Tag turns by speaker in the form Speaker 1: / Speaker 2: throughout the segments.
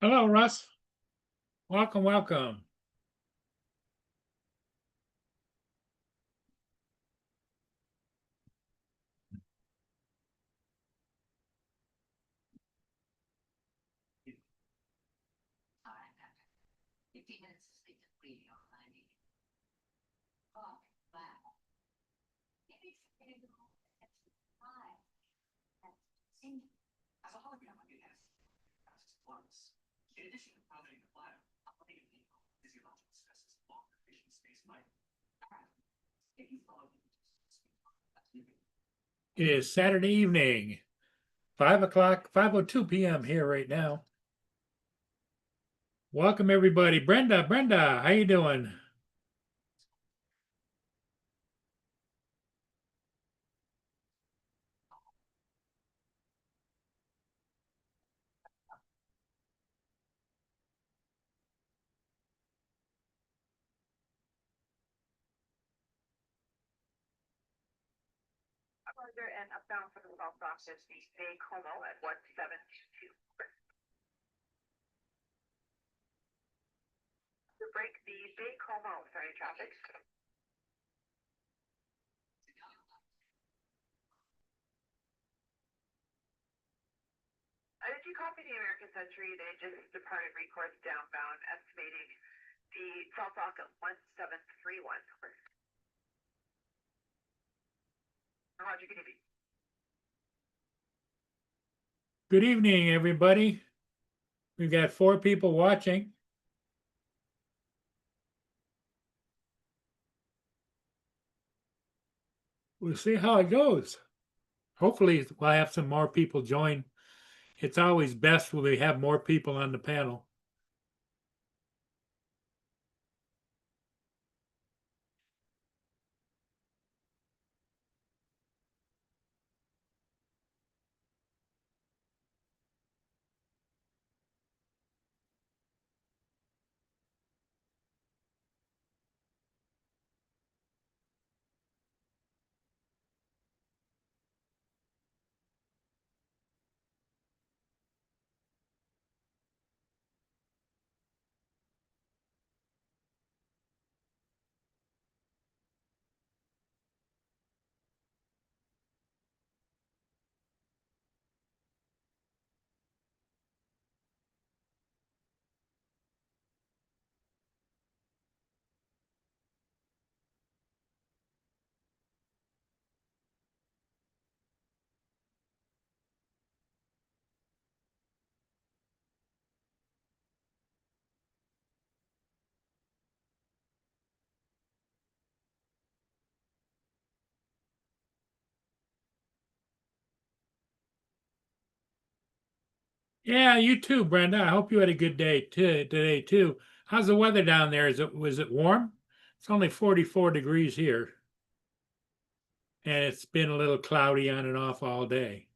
Speaker 1: Hello, Russ. Welcome, welcome. It is Saturday evening, 5 o'clock, 5:02 p.m. here right now. Welcome everybody. Brenda, how you doing?
Speaker 2: And upbound for the South Bronx is the Bay Como at 172. To break the Bay Como, sorry, traffic. Did you copy the American Century? They just departed recourse downbound, estimating the South Bronx at 1731. Roger, good evening.
Speaker 1: Good evening, everybody. We've got 4 people watching. We'll see how it goes. Hopefully, we'll have some more people join. It's always best when we have more people on the panel. Yeah, you too, Brenda. I hope you had a good day today too. How's the weather down there? Was it warm? It's only 44 degrees here, and it's been a little cloudy on and off all day.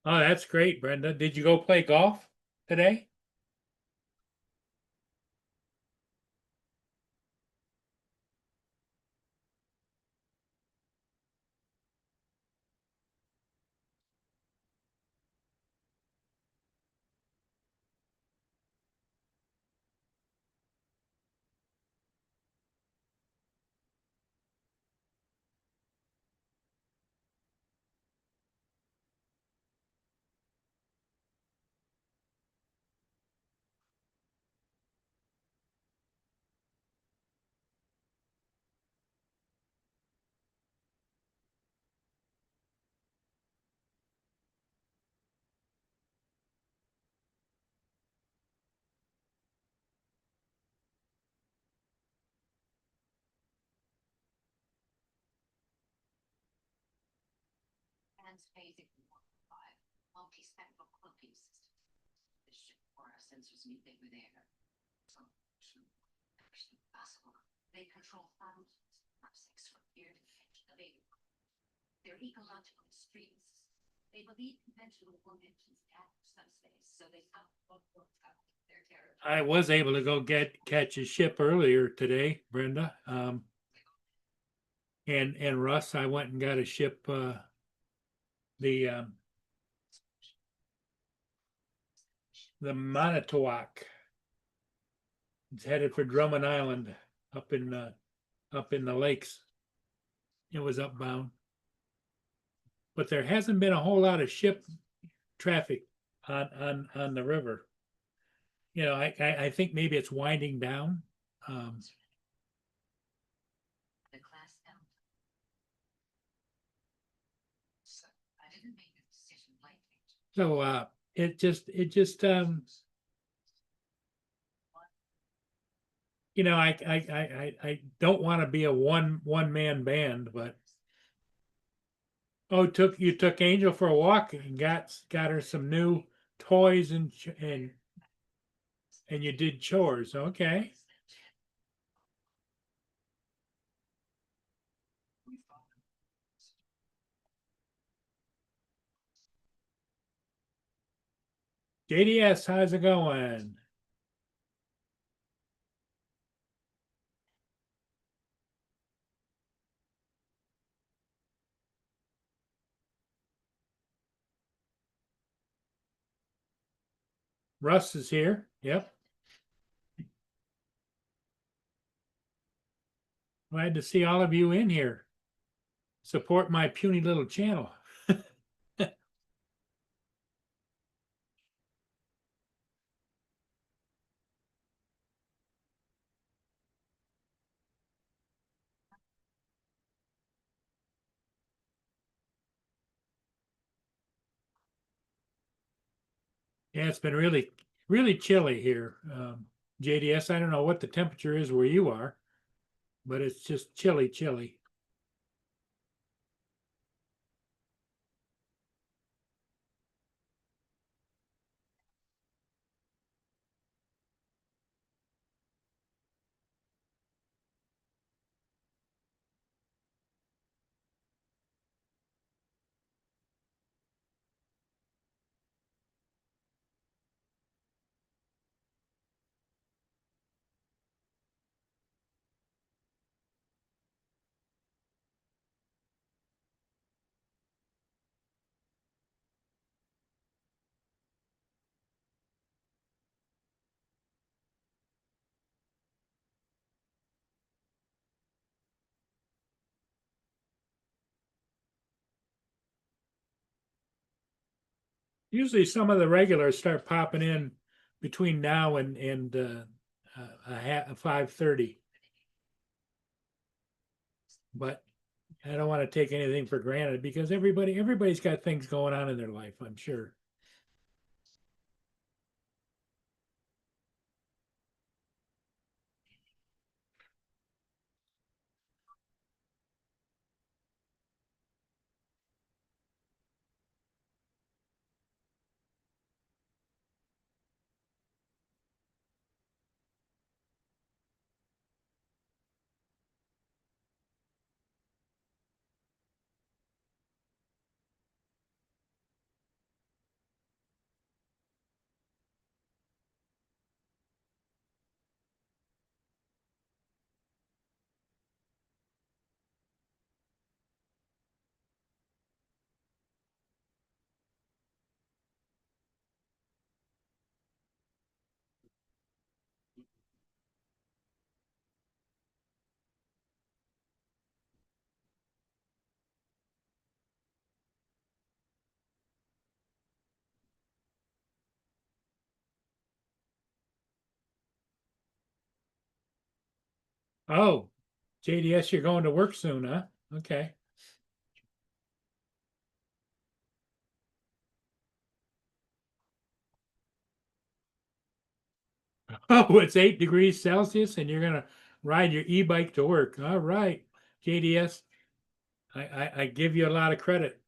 Speaker 1: Oh, that's great, Brenda. Did you go play golf today?
Speaker 3: Transphasic multi-spectral cloaking system. This ship for our sensors knew they were there. So, actually possible. They control thousands of parsecs from here to the edge of the Vega. They're ecological extremists. They believe conventional war engines attack subspace, so they out their territory.
Speaker 1: I was able to go catch a ship earlier today, Brenda. And Russ, I went and got a ship, the Manitowoc. It's headed for Drummond Island up in the lakes. It was upbound. But there hasn't been a whole lot of ship traffic on the river. You know, I think maybe it's winding down.
Speaker 3: The class L. So I didn't make a decision lightly.
Speaker 1: So it just you know, I don't want to be a one man band, but oh, you took Angel for a walk and got her some new toys and you did chores. Okay. JDS, how's it going? Russ is here. Yep. Glad to see all of you in here. Support my puny little channel. Yeah, it's been really chilly here. JDS, I don't know what the temperature is where you are, but it's just chilly. Usually some of the regulars start popping in between now and 5:30. But I don't want to take anything for granted because everybody's got things going on in their life, I'm sure. Oh, JDS, you're going to work soon, huh? Okay. Oh, it's 8 degrees Celsius and you're gonna ride your e-bike to work. All right, JDS. I give you a lot of credit.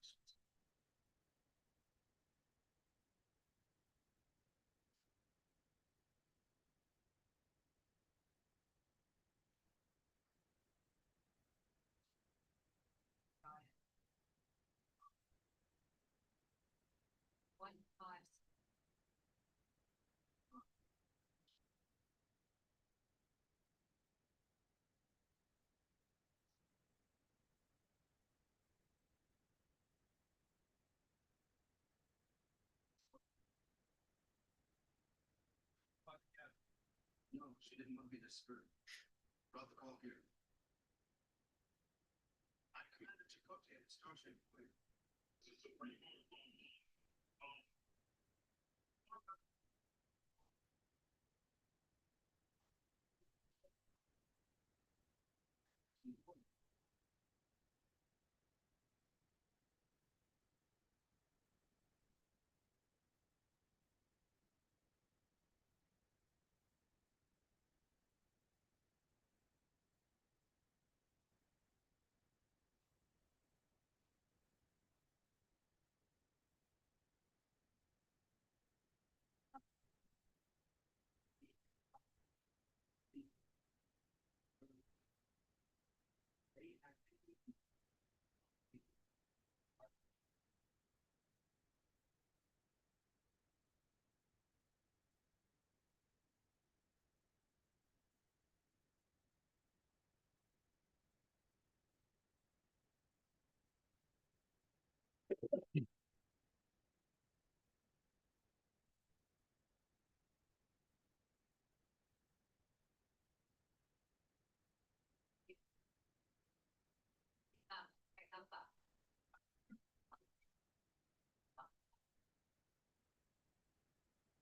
Speaker 3: 0.5.
Speaker 4: No, she didn't want to be disturbed. Brought the call here. I commanded Chakotay and Starship clear.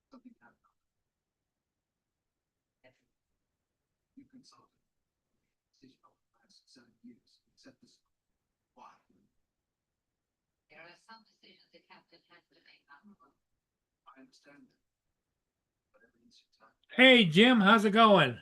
Speaker 4: Something happened. You consulted. Decision over the last 7 years, except this. Why?
Speaker 3: There are some decisions the captain has to make on the road.
Speaker 4: I understand that. Whatever needs your time.
Speaker 1: Hey, Jim, how's it going?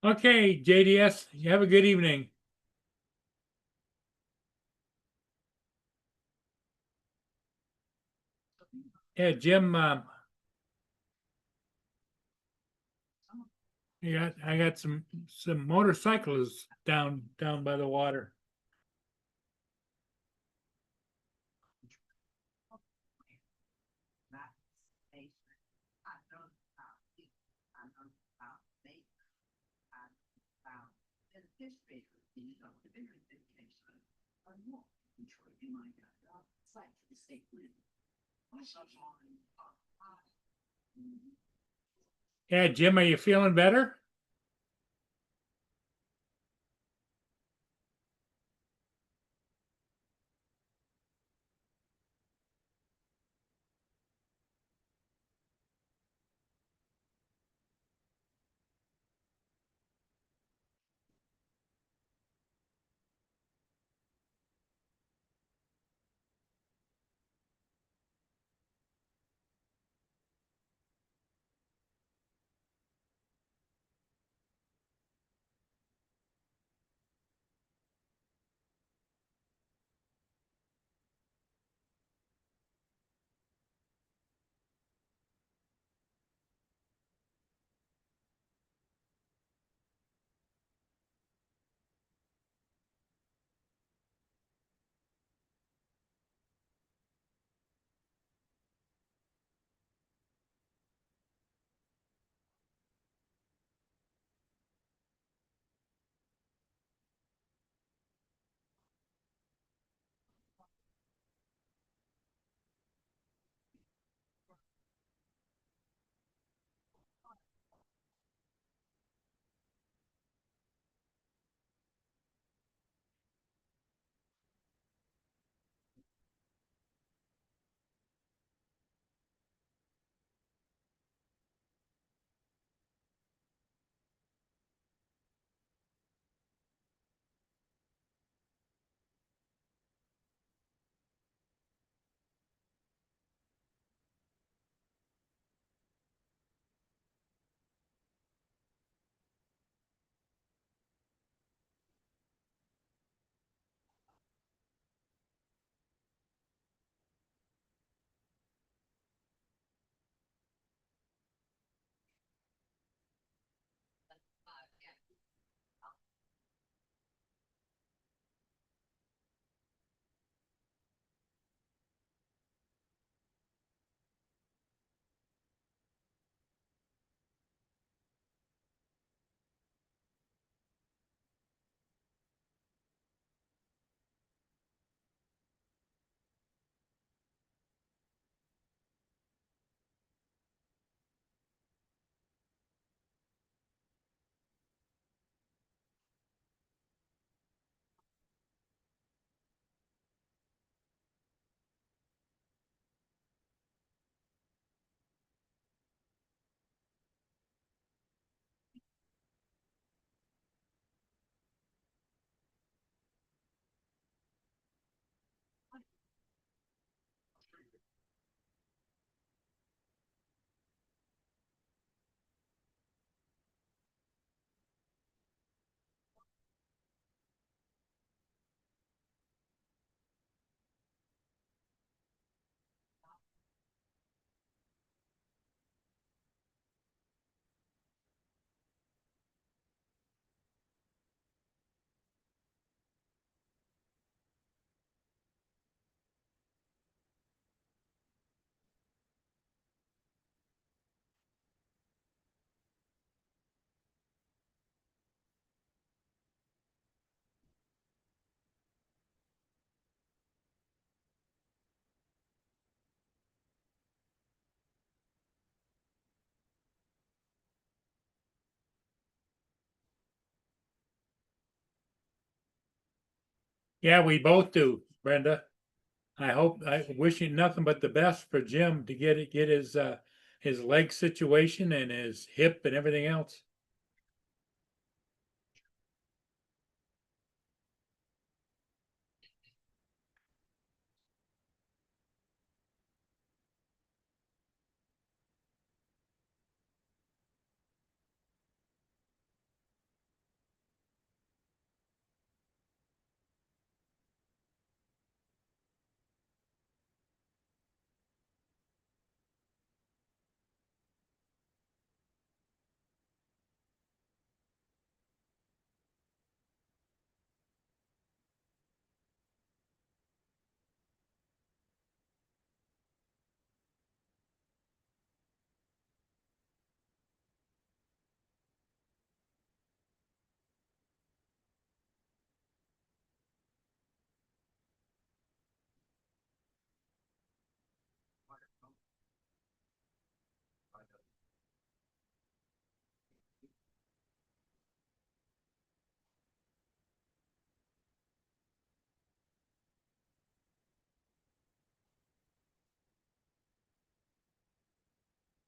Speaker 1: Okay, JDS, you have a good evening. Yeah, Jim, I got some motorcyclists down by the water.
Speaker 3: That station. I know about it. I know about they. I about the history of the very vacation. I know Detroit in my God. Site to the state land. My son's on.
Speaker 1: Yeah, Jim, are you feeling better? Yeah, we both do, Brenda. I wish you nothing but the best for Jim to get his leg situation and his hip and everything else.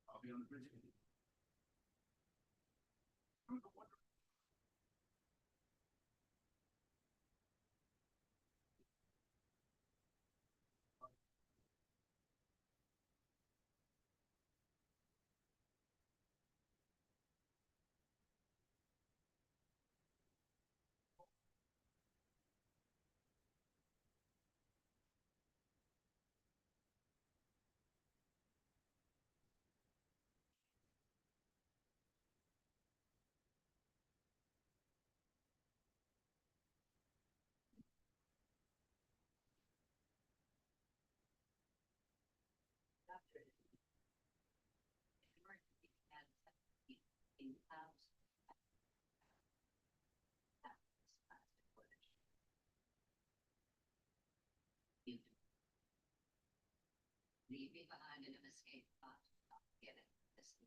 Speaker 4: I'll be on the bridge.
Speaker 3: Leave me behind in an escape pod. Get it. Listen.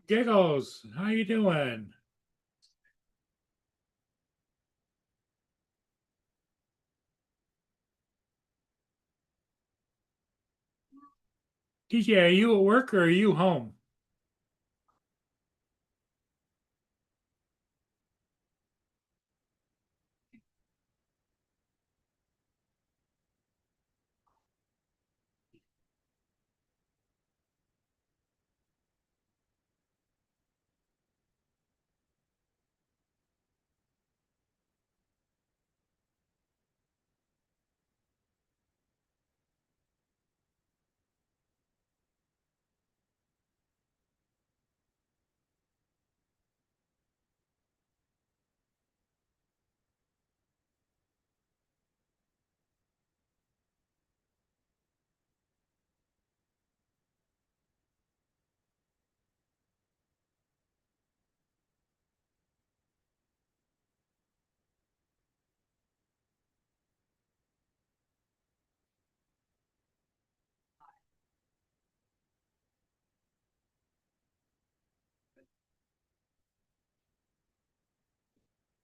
Speaker 1: Giggles, how you doing? DJ, are you at work or are you home?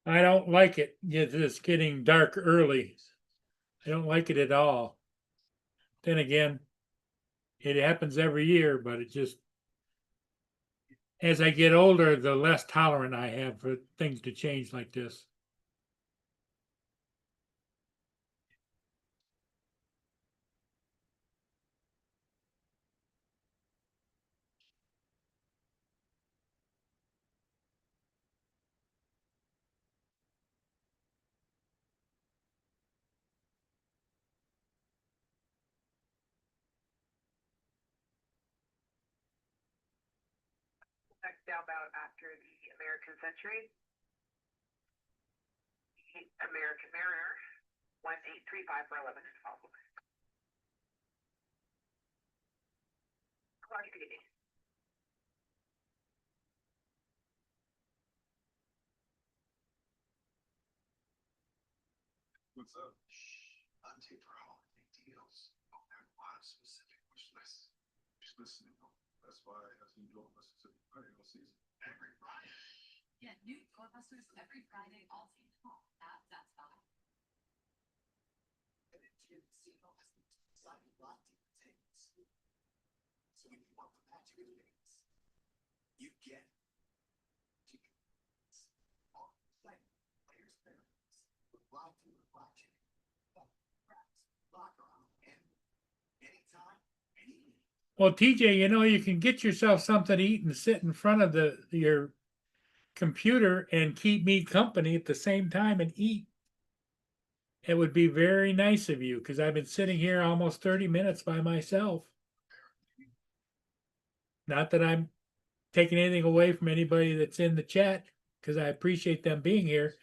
Speaker 1: I don't like it. It's getting dark early. I don't like it at all. Then again, it happens every year, but it just, as I get older, the less tolerant I have for things to change like this.
Speaker 2: Next downbound after the American Century. The American Mariner, 1835 for 11 is followed. Clark City.
Speaker 4: What's up? I'm taking for holiday deals. Don't have a lot of specific wish lists. Just listening. That's why I have to enjoy listen to the radio season. Every Friday.
Speaker 3: Yeah, new Ghostbusters every Friday all season long. That's fine.
Speaker 4: And then kids see how has exciting lot different things. So when you want the magic of things, you get tickets on play players parents with live food and live chicken, crafts, locker room, and anytime, any.
Speaker 1: Well, TJ, you can get yourself something to eat and sit in front of your computer and keep me company at the same time and eat. It would be very nice of you because I've been sitting here almost 30 minutes by myself. Not that I'm taking anything away from anybody that's in the chat because I appreciate them being here,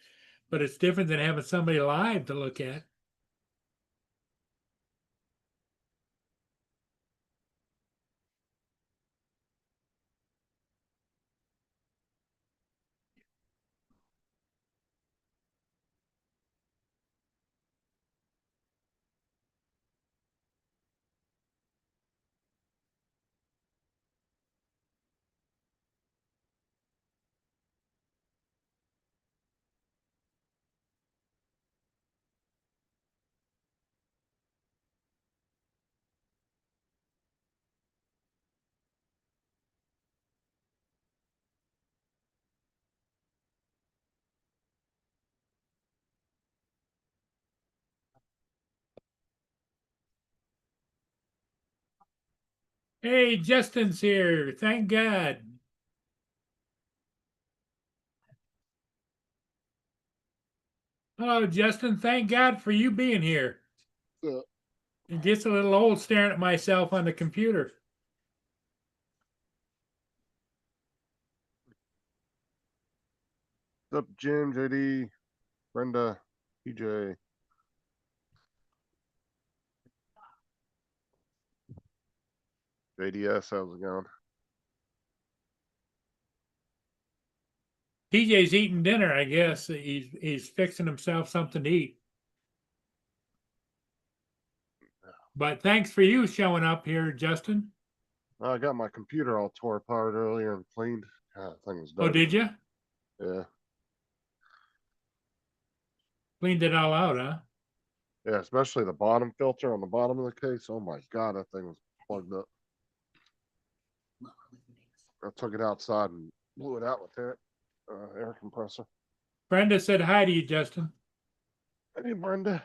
Speaker 1: but it's different than having somebody live to look at. Hey, Justin's here. Thank God. Hello, Justin. Thank God for you being here. It gets a little old staring at myself on the computer.
Speaker 5: What's up, Jim, JD, Brenda, PJ? JDS, how's it going?
Speaker 1: TJ's eating dinner, I guess. He's fixing himself something to eat. But thanks for you showing up here, Justin.
Speaker 5: I got my computer all tore apart earlier and cleaned. God, that thing was
Speaker 1: Oh,
Speaker 5: dirty.
Speaker 1: did you?
Speaker 5: Yeah.
Speaker 1: Cleaned it all out, huh?
Speaker 5: Yeah, especially the bottom filter on the bottom of the case. Oh my God, that thing was plugged up. I took it outside and blew it out with that air compressor.
Speaker 1: Brenda said hi to you, Justin.
Speaker 5: Hey, Brenda.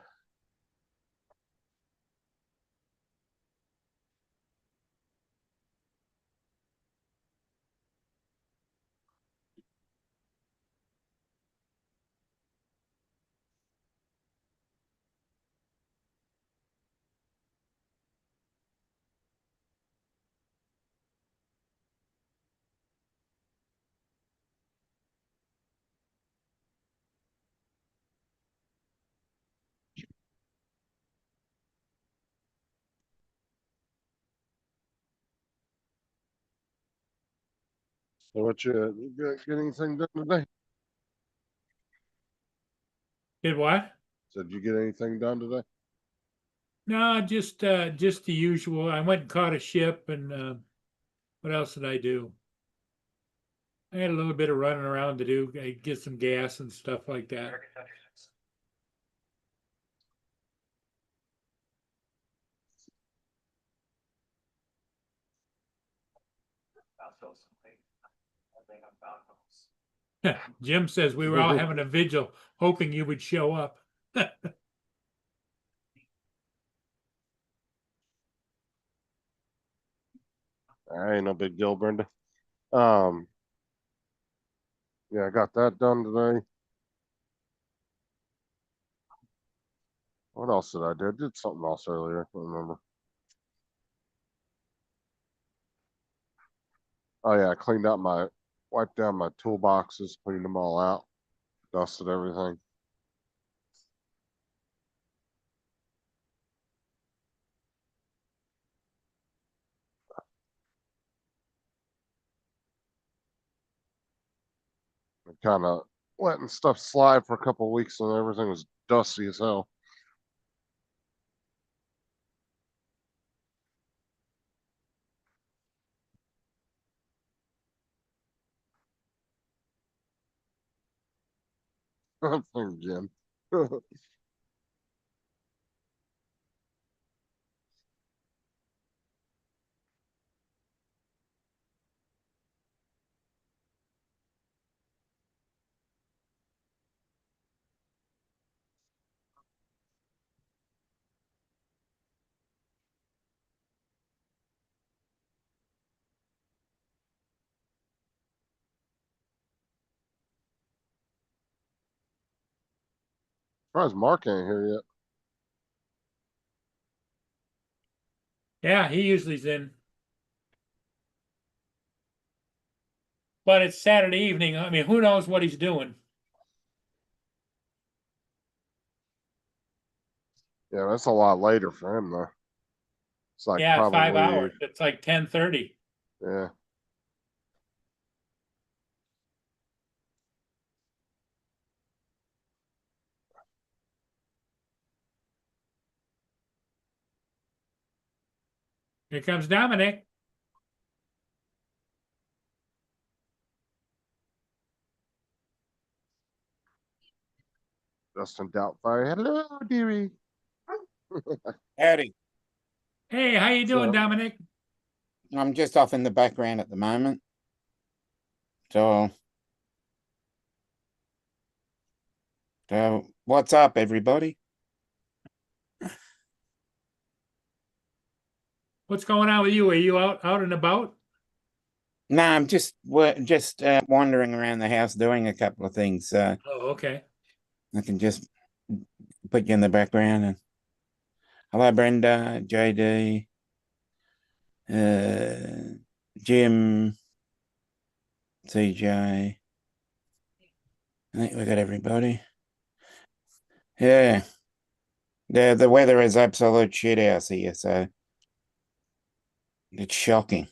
Speaker 5: So what you get anything done today?
Speaker 1: Did what?
Speaker 5: Did you get anything done today?
Speaker 1: No, just the usual. I went and caught a ship, and what else did I do? I had a little bit of running around to do, get some gas and stuff like that. Jim says we were all having a vigil, hoping you would show up.
Speaker 5: Ain't no big deal, Brenda. Yeah, I got that done today. What else did I do? I did something else earlier. I can't remember. Oh yeah, I cleaned out wiped down my toolboxes, cleaned them all out, dusted everything. Kind of letting stuff slide for a couple of weeks and everything was dusty as hell. Thanks, Jim. Surprised Mark ain't here yet.
Speaker 1: Yeah, he usually's in. But it's Saturday evening. I mean, who knows what he's doing?
Speaker 5: Yeah, that's a lot later for him though. It's like
Speaker 1: Yeah, 5
Speaker 5: probably
Speaker 1: hours. It's like 10:30.
Speaker 5: yeah.
Speaker 1: Here comes Dominic.
Speaker 5: Justin Doubtfire. Hello, dearie.
Speaker 6: Howdy.
Speaker 1: Hey, how you doing,
Speaker 5: So-
Speaker 1: Dominic?
Speaker 6: I'm just off in the background at the moment. So what's up, everybody?
Speaker 1: What's going on with you? Are you out and about?
Speaker 6: No, I'm just wandering around the house doing a couple of things.
Speaker 1: Oh, okay.
Speaker 6: I can just put you in the background. And hello, Brenda, JD, Jim, CJ. I think we got everybody. Yeah. The weather is absolute shit house here, so it's shocking.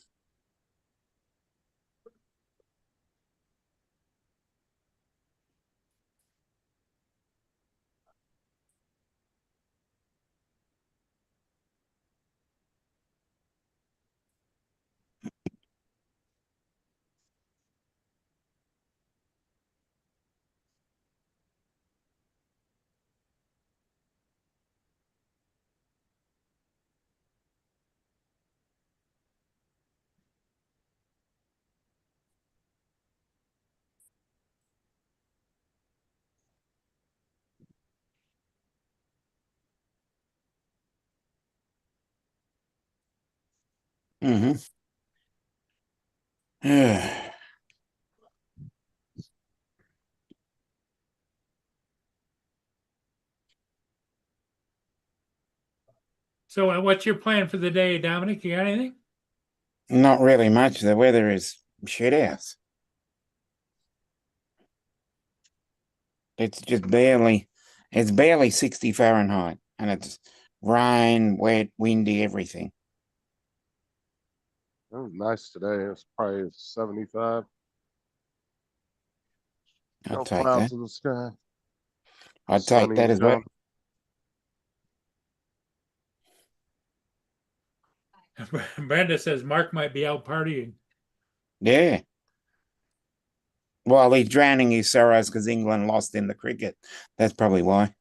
Speaker 6: Mm-hmm.
Speaker 1: So what's your plan for the day, Dominic? You got anything?
Speaker 6: Not really much. The weather is shit house. It's just barely, it's barely 60 Fahrenheit, and it's rain, wet, windy, everything.
Speaker 5: It was nice today. It's probably 75.
Speaker 6: I'll
Speaker 5: No
Speaker 6: take
Speaker 5: clouds
Speaker 6: that.
Speaker 5: in the sky.
Speaker 6: I'd take
Speaker 5: Sunny
Speaker 6: that
Speaker 5: and
Speaker 6: as well.
Speaker 1: Brenda says Mark might be out partying.
Speaker 6: Yeah. Well, he's drowning his sorrows because England lost in the cricket. That's probably why.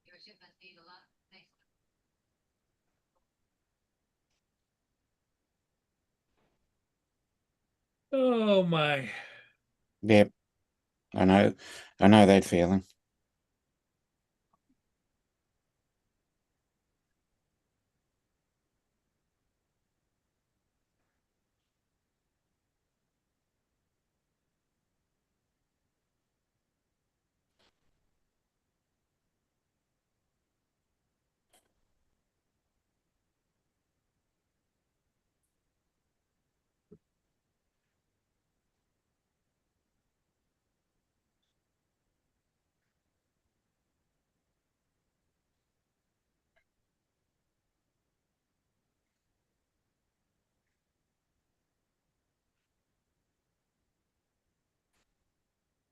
Speaker 3: Your shipment need a lot. Thanks.
Speaker 1: Oh my.
Speaker 6: Yep. I know. I know that feeling.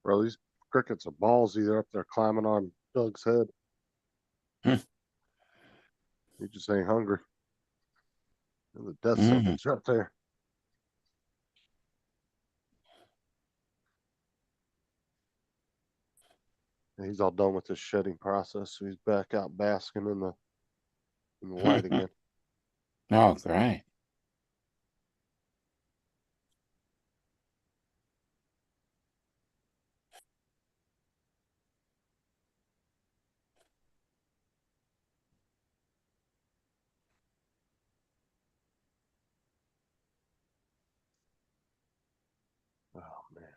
Speaker 5: Bro, these crickets are ballsy. They're up there climbing on Doug's head.
Speaker 6: Hmm.
Speaker 5: He just ain't hungry. And the death
Speaker 6: Mhm.
Speaker 5: sentence right there. And he's all done with his shedding process, so he's back out basking in the light again.
Speaker 6: Oh, great.
Speaker 5: Oh man.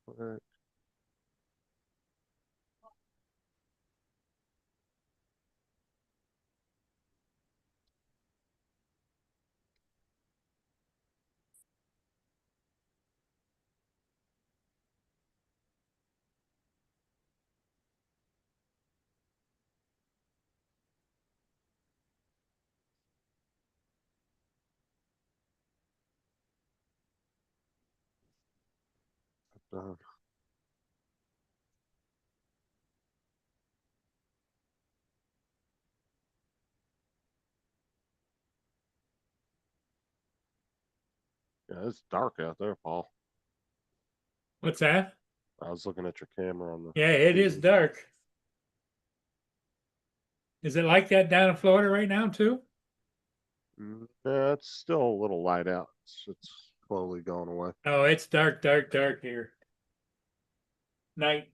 Speaker 5: What? Uh, yeah, it's dark out there, Paul.
Speaker 1: What's that?
Speaker 5: I was looking at your camera on the
Speaker 1: Yeah, it is
Speaker 5: TV.
Speaker 1: dark. Is it like that down in Florida right now too?
Speaker 5: Yeah, it's still a little light out. It's slowly going away.
Speaker 1: Oh, it's dark, dark, dark here. Night.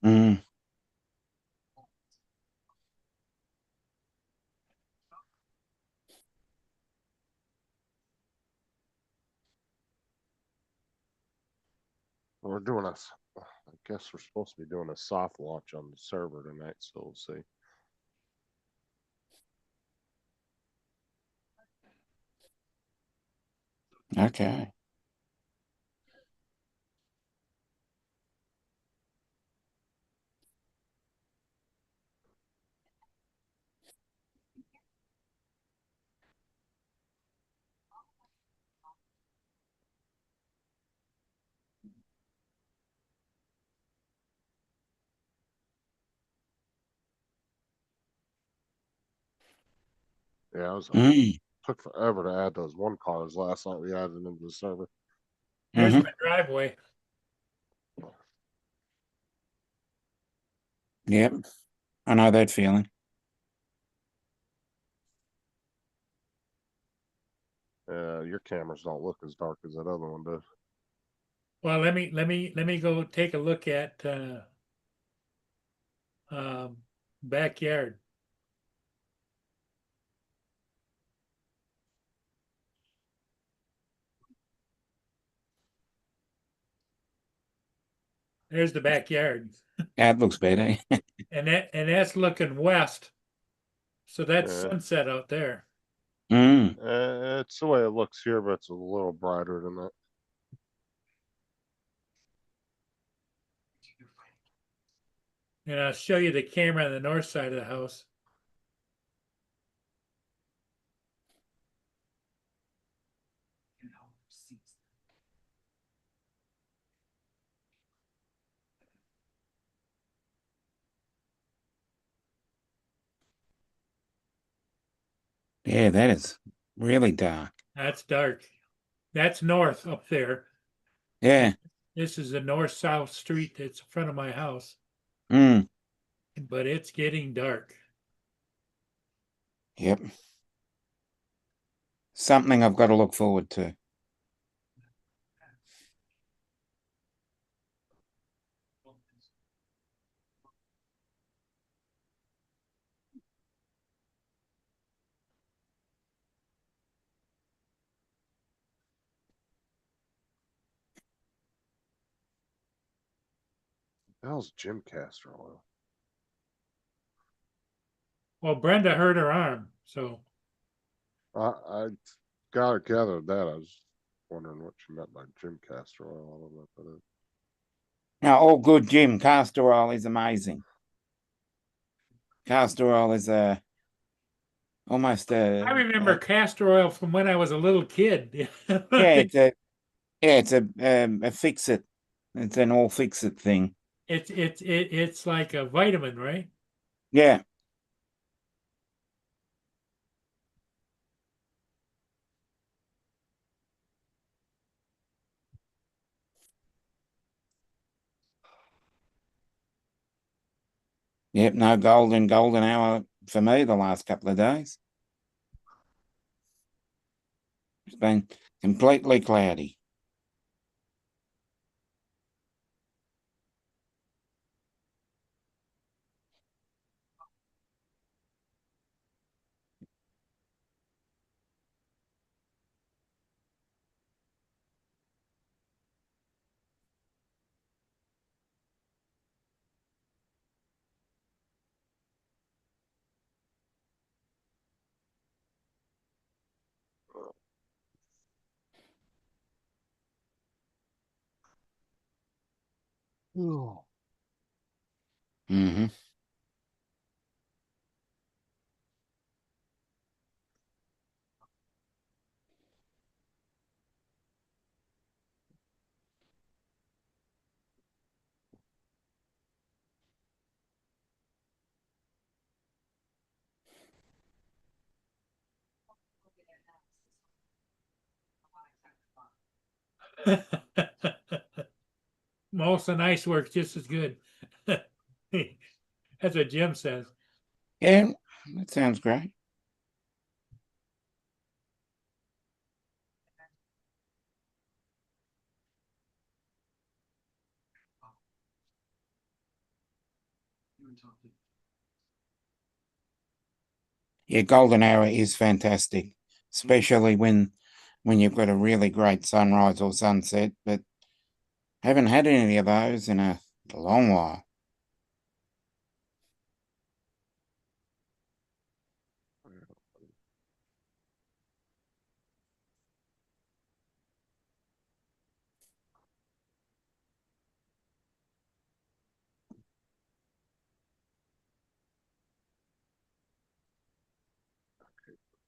Speaker 6: Mm.
Speaker 5: We're doing I guess we're supposed to be doing a soft launch on the server tonight, so we'll see.
Speaker 6: Okay.
Speaker 5: Yeah, it was,
Speaker 6: Mm,
Speaker 5: took forever to add those one cars last night. We added into the server.
Speaker 1: There's
Speaker 6: mhm.
Speaker 1: my driveway.
Speaker 6: Yep, I know that feeling.
Speaker 5: Your cameras don't look as dark as that other one does.
Speaker 1: Well, let me go take a look at backyard. There's the backyard.
Speaker 6: That looks better.
Speaker 1: And that's looking west. So that's
Speaker 5: Yeah.
Speaker 1: sunset out there.
Speaker 6: Mm,
Speaker 5: It's the way it looks here, but it's a little brighter than that.
Speaker 1: And I'll show you the camera on the north side of the house.
Speaker 6: yeah, that is really dark.
Speaker 1: That's dark. That's north up there.
Speaker 6: Yeah.
Speaker 1: This is the north-south street that's in front of my house,
Speaker 6: Mm,
Speaker 1: but it's getting dark.
Speaker 6: yep. Something I've got to look forward to.
Speaker 5: The hell's Jim Castor oil?
Speaker 1: Well, Brenda hurt her arm, so
Speaker 5: I gathered that. I was wondering what you meant by Jim Castor oil. I don't know what that is.
Speaker 6: Now, all good, Jim. Castor oil is amazing. Castor oil is almost
Speaker 1: I remember castor oil from when I was a little kid.
Speaker 6: it's a fix it. It's an all fix it thing.
Speaker 1: It's like a vitamin, right?
Speaker 6: Yeah. Yep, no golden hour for me the last couple of days. It's been completely cloudy.
Speaker 5: Oh.
Speaker 6: Mm-hmm.
Speaker 1: Most of the nice works just as good. That's what Jim says.
Speaker 6: Yeah, that sounds great. Yeah, golden hour is fantastic, especially when you've got a really great sunrise or sunset, but haven't had any of those in a long while.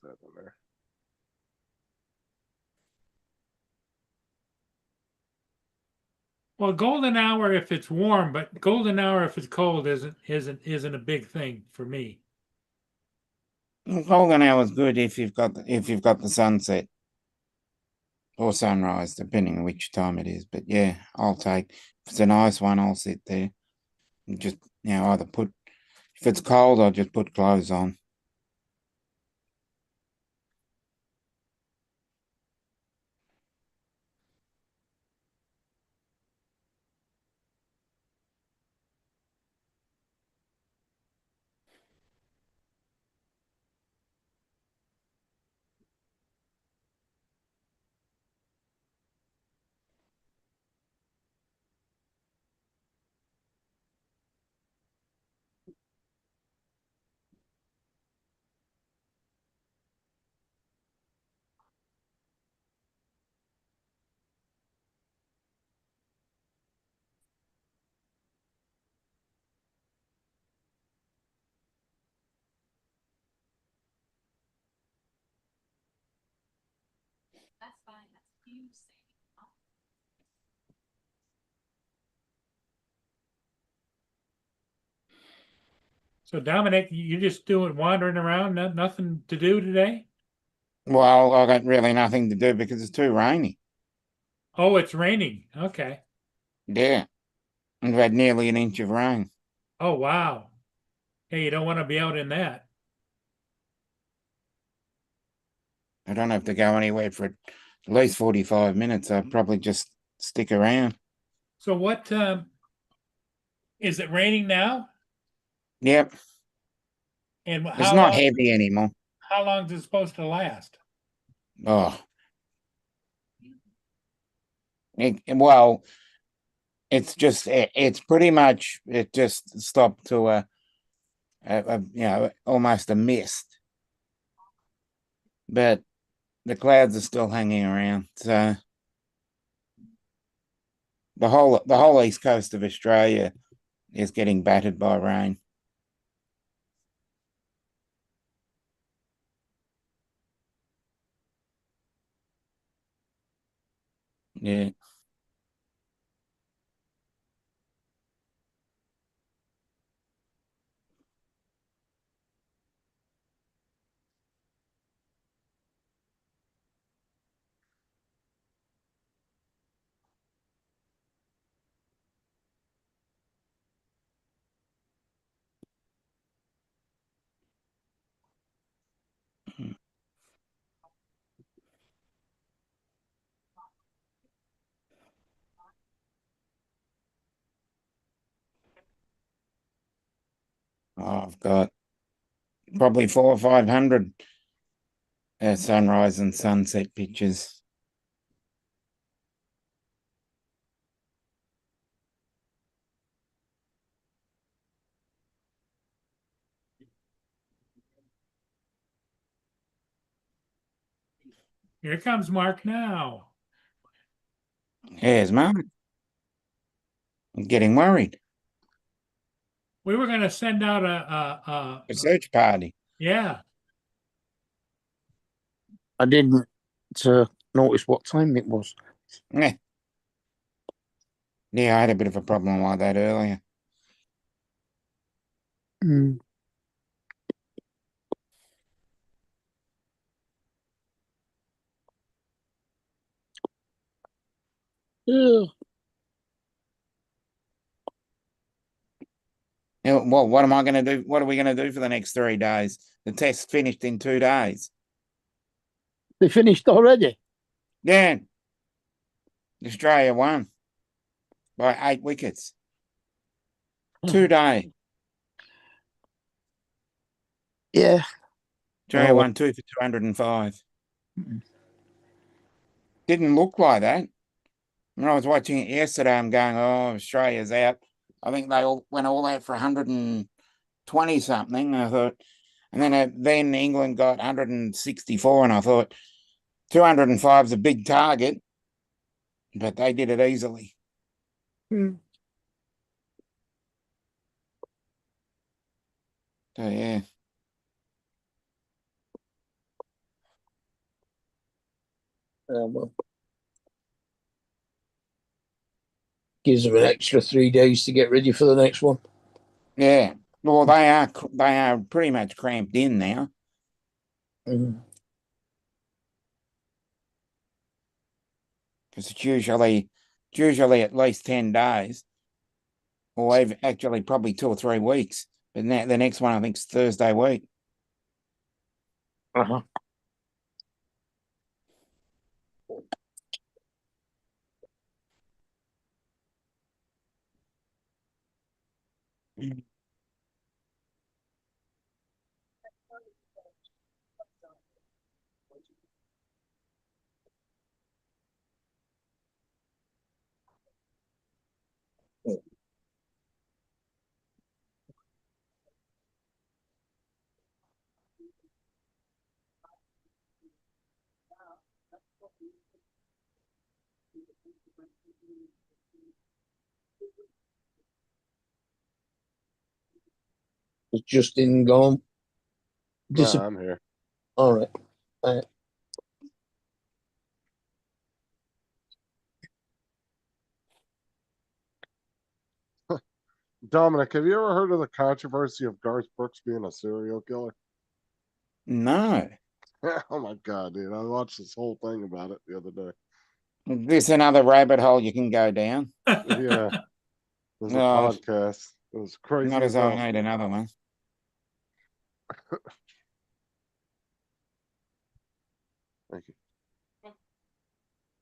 Speaker 5: Put that in there.
Speaker 1: Well, golden hour if it's warm, but golden hour if it's cold isn't a big thing for me.
Speaker 6: Golden hour is good if you've got the sunset or sunrise, depending on which time it is. But yeah, I'll take if it's a nice one, I'll sit there and just either put if it's cold, I'll just put clothes on.
Speaker 3: That's fine, that's you saying.
Speaker 1: So Dominic, you just doing wandering around, nothing to do today?
Speaker 6: Well, I got really nothing to do because it's too rainy.
Speaker 1: Oh, it's raining. Okay.
Speaker 6: Yeah, we've had nearly an inch of rain.
Speaker 1: Oh, wow. Hey, you don't want to be out in that.
Speaker 6: I don't have to go anywhere for at least 45 minutes. I'll probably just stick around.
Speaker 1: So what, is it raining now?
Speaker 6: Yep,
Speaker 1: And
Speaker 6: it's not heavy anymore.
Speaker 1: how long is it supposed to last?
Speaker 6: Oh, well, it's pretty much it just stopped to almost a mist, but the clouds are still hanging around. So the whole east coast of Australia is getting battered by rain. Yeah. I've got probably 400 or 500 sunrise and sunset pictures.
Speaker 1: Here comes Mark now.
Speaker 6: Here's Mark. I'm getting worried.
Speaker 1: We were going to send out
Speaker 6: A search party.
Speaker 1: yeah.
Speaker 7: I didn't notice what time it was.
Speaker 6: Yeah. Yeah, I had a bit of a problem like that earlier.
Speaker 7: Mm. Ugh.
Speaker 6: Well, what am I going to do? What are we going to do for the next 3 days? The test finished in 2 days.
Speaker 7: They finished already.
Speaker 6: Yeah. Australia won by 8 wickets. 2 days.
Speaker 7: Yeah.
Speaker 6: Australia
Speaker 7: Oh.
Speaker 6: won 2 for 205.
Speaker 7: Mm.
Speaker 6: Didn't look like that. When I was watching it yesterday, I'm going, oh, Australia's out. I think they all went all out for 120 something. I thought, and then England got 164, and I thought 205 is a big target, but they did it easily.
Speaker 7: Mm.
Speaker 6: So yeah.
Speaker 7: Well, gives them an extra 3 days to get ready for the next one.
Speaker 6: Yeah. Well, they are pretty much cramped in now. Because it's usually at least 10 days, or even actually probably 2 or 3 weeks. But now the next one I think is Thursday week.
Speaker 7: Uh-huh. Is Justin gone?
Speaker 5: Nah, I'm here.
Speaker 7: All right.
Speaker 5: Dominic, have you ever heard of the controversy of Garth Brooks being a serial killer?
Speaker 6: No.
Speaker 5: Oh my god, dude! I watched this whole thing about it the other day.
Speaker 6: This another rabbit hole you can go down.
Speaker 5: Yeah, there's a
Speaker 6: No,
Speaker 5: podcast. It was crazy
Speaker 6: not
Speaker 5: as
Speaker 6: as I
Speaker 5: hell.
Speaker 6: need another one.
Speaker 5: Thank you.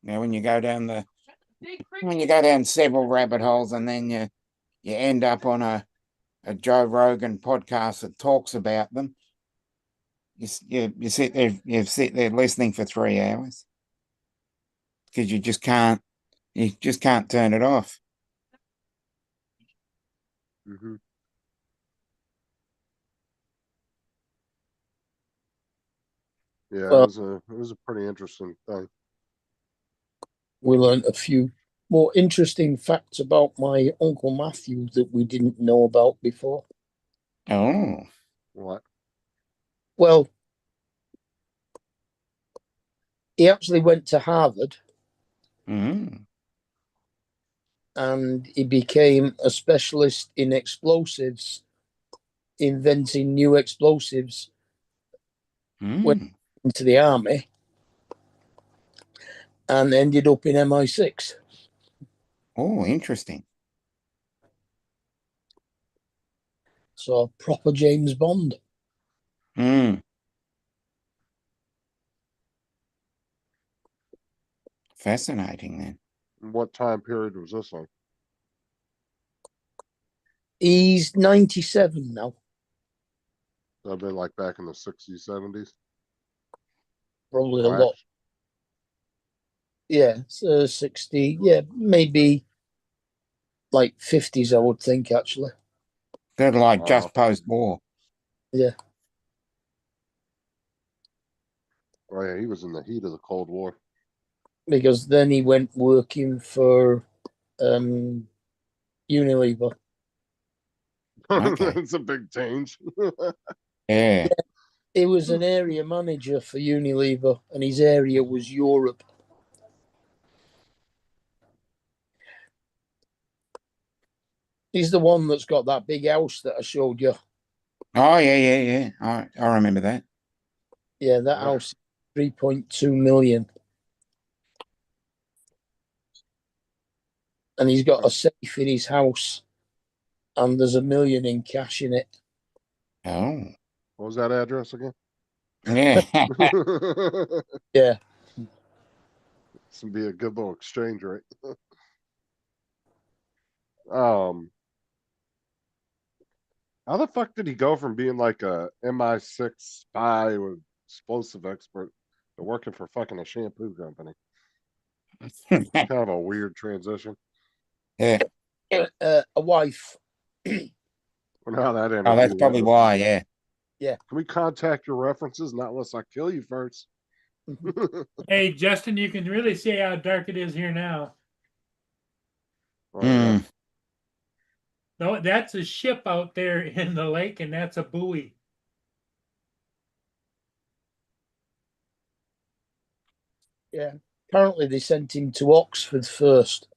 Speaker 6: Now when you go down several rabbit holes and then you end up on a Joe Rogan podcast that talks about them, you sit there listening for 3 hours because you just can't turn it off.
Speaker 5: Mm-hmm. Yeah,
Speaker 7: Well,
Speaker 5: it was a pretty interesting thing.
Speaker 7: we learned a few more interesting facts about my Uncle Matthew that we didn't know about before.
Speaker 6: Oh,
Speaker 5: What?
Speaker 7: Well, he actually went to Harvard
Speaker 6: mm.
Speaker 7: and he became a specialist in explosives, inventing new explosives.
Speaker 6: Mm.
Speaker 7: Into the army and ended up in MI6.
Speaker 6: Oh, interesting.
Speaker 7: So proper James Bond.
Speaker 6: Mm. Fascinating then.
Speaker 5: What time period was this on?
Speaker 7: He's 97 now.
Speaker 5: I've been like back in the 60s, 70s.
Speaker 7: Probably a lot. Yeah, 60. Yeah, maybe like 50s, I would think, actually.
Speaker 6: They're like
Speaker 5: Wow.
Speaker 6: just post-war.
Speaker 7: Yeah.
Speaker 5: Oh yeah, he was in the heat of the Cold War.
Speaker 7: Because then he went working for Unilever.
Speaker 6: Okay.
Speaker 5: It's a big change.
Speaker 6: Yeah.
Speaker 7: He was an area manager for Unilever, and his area was Europe. He's the one that's got that big house that I showed you.
Speaker 6: Oh, yeah. I remember that.
Speaker 7: Yeah, that house, 3.2 million. And he's got a safe in his house, and there's $1 million in cash in it.
Speaker 6: Oh.
Speaker 5: What was that address again?
Speaker 6: Yeah.
Speaker 7: Yeah.
Speaker 5: This would be a good little exchange rate. How the fuck did he go from being like a MI6 spy with explosive expert to working for fucking a shampoo company? Kind of a weird transition.
Speaker 6: Yeah.
Speaker 7: A wife.
Speaker 5: Wonder how that
Speaker 6: Oh, that's
Speaker 5: interview
Speaker 6: probably
Speaker 5: went.
Speaker 6: why, yeah.
Speaker 7: Yeah.
Speaker 5: Can we contact your references? Not unless I kill you first.
Speaker 1: Hey, Justin, you can really see how dark it is here now.
Speaker 5: Oh, yeah.
Speaker 6: Mm.
Speaker 1: No, that's a ship out there in the lake, and that's a buoy.
Speaker 7: Yeah. Apparently, they sent him to Oxford first.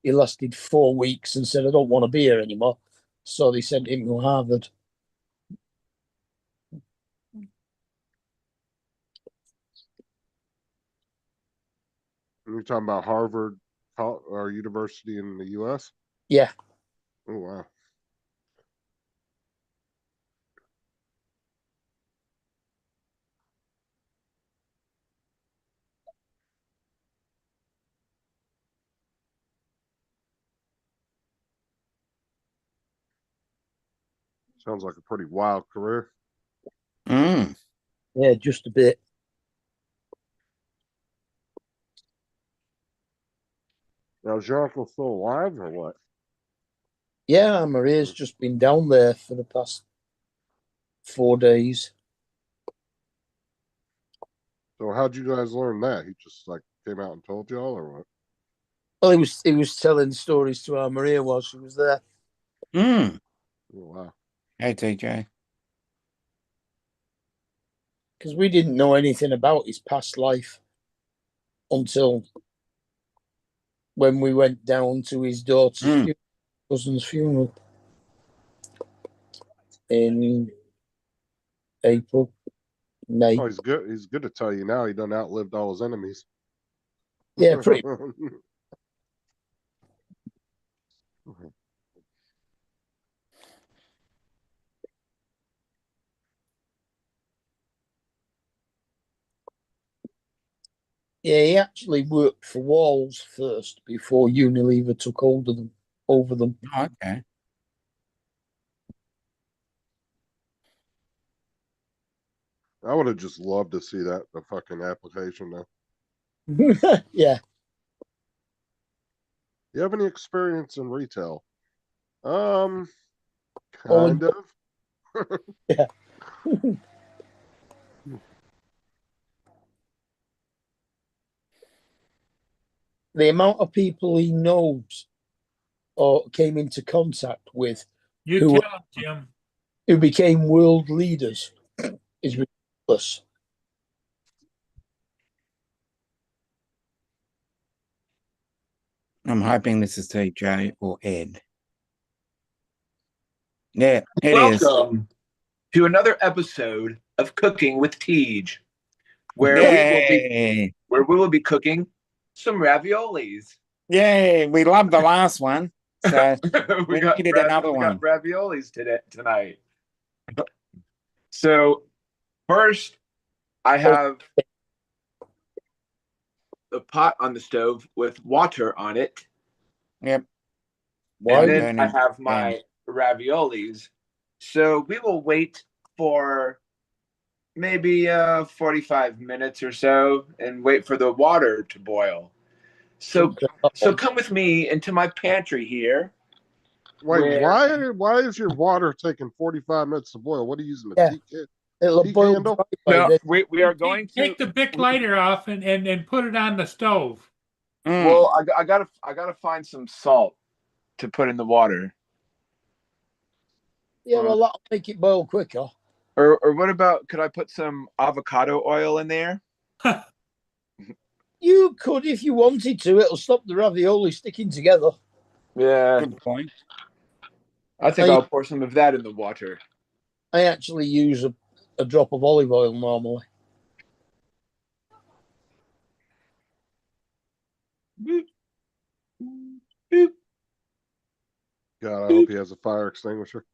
Speaker 7: He lasted 4 weeks and said, I don't want to be here anymore. So they sent him to Harvard.
Speaker 5: You're talking about Harvard or university in the US?
Speaker 7: Yeah.
Speaker 5: Oh, wow. Sounds like a pretty wild career.
Speaker 6: Mm.
Speaker 7: Yeah, just a bit.
Speaker 5: Now, is your uncle still alive or what?
Speaker 7: Yeah, Maria's just been down there for the past 4 days.
Speaker 5: So how'd you guys learn that? He just like came out and told y'all or what?
Speaker 7: Well, he was telling stories to our Maria while she was there.
Speaker 6: Mm.
Speaker 5: Oh, wow.
Speaker 6: Hey, TJ.
Speaker 7: Because we didn't know anything about his past life until when we went down to his daughter's cousin's funeral in April, May.
Speaker 5: Oh, he's good. He's good to tell you now. He done outlived all his enemies.
Speaker 7: Yeah, pretty. Yeah, he actually worked for Walls first before Unilever took hold of them, over them.
Speaker 6: Oh, okay.
Speaker 5: I would have just loved to see that the fucking application though.
Speaker 7: Yeah.
Speaker 5: You have any experience in retail?
Speaker 7: Oh,
Speaker 5: Kind of.
Speaker 7: Yeah. The amount of people he knows or came into contact with
Speaker 1: You
Speaker 7: Who-
Speaker 1: tell him, Jim.
Speaker 7: who became world leaders is ridiculous.
Speaker 6: I'm hoping this is TJ or Ed. Yeah, it is.
Speaker 8: Welcome to another episode of Cooking with Tej, where we will be cooking some raviolis.
Speaker 6: Yeah, we loved the last one. So we needed another
Speaker 8: we
Speaker 6: one.
Speaker 8: got raviolis tonight. So first, I have the pot on the stove with water on it.
Speaker 6: Yep.
Speaker 7: Why?
Speaker 8: And then I
Speaker 6: Burning
Speaker 8: have my raviolis. So we will wait for maybe 45 minutes or so and wait for the water to boil. So come with me into my pantry here.
Speaker 5: Wait, why is your water taking 45 minutes to boil? What are you using?
Speaker 7: Yeah.
Speaker 5: Tea kit?
Speaker 7: It'll
Speaker 5: Tea
Speaker 7: boil
Speaker 5: candle?
Speaker 7: dry by
Speaker 8: No,
Speaker 7: then.
Speaker 8: we are going to
Speaker 1: Take the Bic lighter off and put it on the stove.
Speaker 8: Well, I gotta find some salt to put in the water.
Speaker 7: Yeah, well, that'll make it boil quicker.
Speaker 8: Or what about, could I put some avocado oil in there?
Speaker 7: You could if you wanted to. It'll stop the ravioli sticking together.
Speaker 8: Yeah,
Speaker 6: Good point.
Speaker 8: I think I'll pour some of that in the water.
Speaker 7: I actually use a drop of olive oil normally.
Speaker 8: Boop. Boop.
Speaker 5: God, I hope he has a fire extinguisher.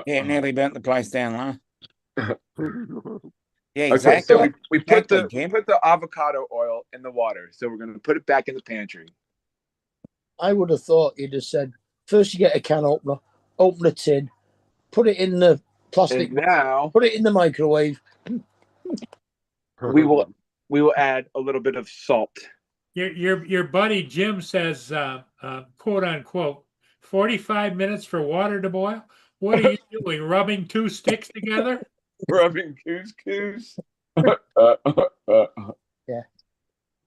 Speaker 6: Yeah, nearly burnt the place down, huh? Yeah,
Speaker 8: Okay,
Speaker 6: exactly.
Speaker 8: so we put
Speaker 6: Exactly, Jim.
Speaker 8: the avocado oil in the water. So we're gonna put it back in the pantry.
Speaker 7: I would have thought you'd have said, first you get a can opener, open a tin, put it in the plastic,
Speaker 8: And now
Speaker 7: put it in the microwave.
Speaker 8: we will add a little bit of salt.
Speaker 1: Your buddy Jim says, quote unquote, 45 minutes for water to boil. What are you doing? Rubbing two sticks together?
Speaker 8: Rubbing couscous.
Speaker 7: Yeah.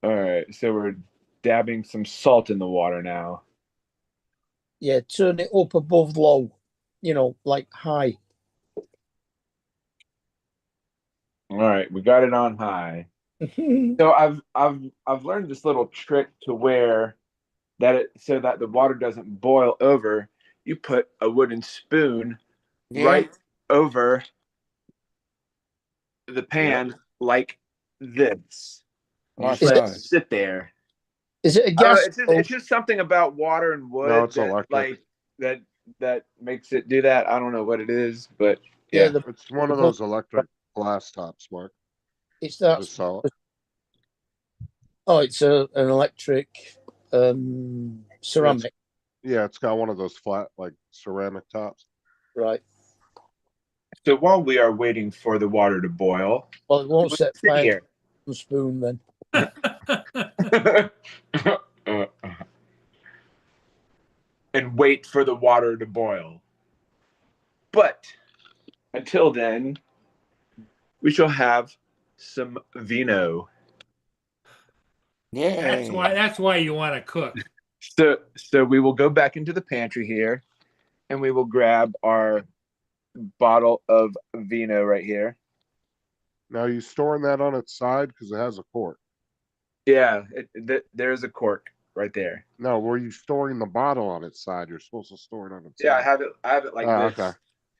Speaker 8: All right, so we're dabbing some salt in the water now.
Speaker 7: Yeah, turn it up above low, like high.
Speaker 8: All right, we got it on high. So I've learned this little trick to where so that the water doesn't boil over. You put a wooden spoon right over the pan, like this. You
Speaker 6: Like
Speaker 8: just let it
Speaker 6: so.
Speaker 8: sit there.
Speaker 7: Is it a
Speaker 8: I don't know,
Speaker 7: gas?
Speaker 8: it's just something about water and wood
Speaker 5: No, it's
Speaker 8: that
Speaker 5: electric.
Speaker 8: that makes it do that. I don't know what it is, but
Speaker 7: Yeah,
Speaker 8: yeah.
Speaker 5: It's one
Speaker 7: the
Speaker 5: of those electric glass tops, Mark.
Speaker 7: it's that.
Speaker 5: Just saw it.
Speaker 7: Oh, it's an electric ceramic,
Speaker 5: Yeah, it's got one of those flat, like ceramic tops.
Speaker 7: right?
Speaker 8: So while we are waiting for the water to boil,
Speaker 7: Well, it won't
Speaker 8: we'll
Speaker 7: set
Speaker 8: sit
Speaker 7: fire
Speaker 8: here.
Speaker 7: to the spoon then.
Speaker 8: And wait for the water to boil. But until then, we shall have some vino.
Speaker 1: That's
Speaker 6: Yeah.
Speaker 1: why you want to cook.
Speaker 8: So we will go back into the pantry here, and we will grab our bottle of vino right here.
Speaker 5: Now, you storing that on its side because it has a cork.
Speaker 8: Yeah, there's a cork right there.
Speaker 5: No, were you storing the bottle on its side? You're supposed to store it on its
Speaker 8: Yeah,
Speaker 5: side.
Speaker 8: I have it like
Speaker 5: Oh,
Speaker 8: this.
Speaker 5: okay.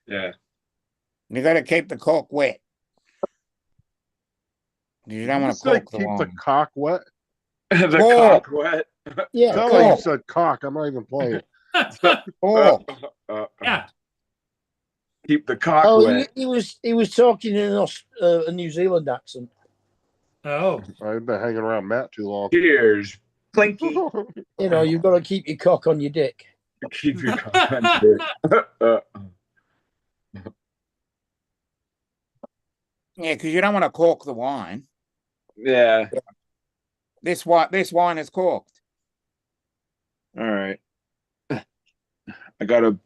Speaker 8: Yeah.
Speaker 6: You got to keep the cork wet. You don't want
Speaker 5: Just
Speaker 6: to
Speaker 5: say
Speaker 6: cork the
Speaker 5: keep the
Speaker 6: wine.
Speaker 5: cock wet.
Speaker 8: The
Speaker 6: Cork.
Speaker 8: cock wet.
Speaker 7: Yeah,
Speaker 5: Tell
Speaker 6: cork.
Speaker 5: me you said cock. I'm not even playing.
Speaker 6: Cork.
Speaker 1: Yeah.
Speaker 8: Keep the cock
Speaker 7: Oh,
Speaker 8: wet.
Speaker 7: he was talking in a New Zealand accent.
Speaker 1: Oh,
Speaker 5: I've been hanging around Matt too long.
Speaker 8: Cheers. Clinky.
Speaker 7: You know, you've got to keep your cock on your dick.
Speaker 8: Keep your cock on your
Speaker 6: Yeah, because you don't want to cork the wine.
Speaker 8: Yeah.
Speaker 6: This wine is corked.
Speaker 8: All right. I gotta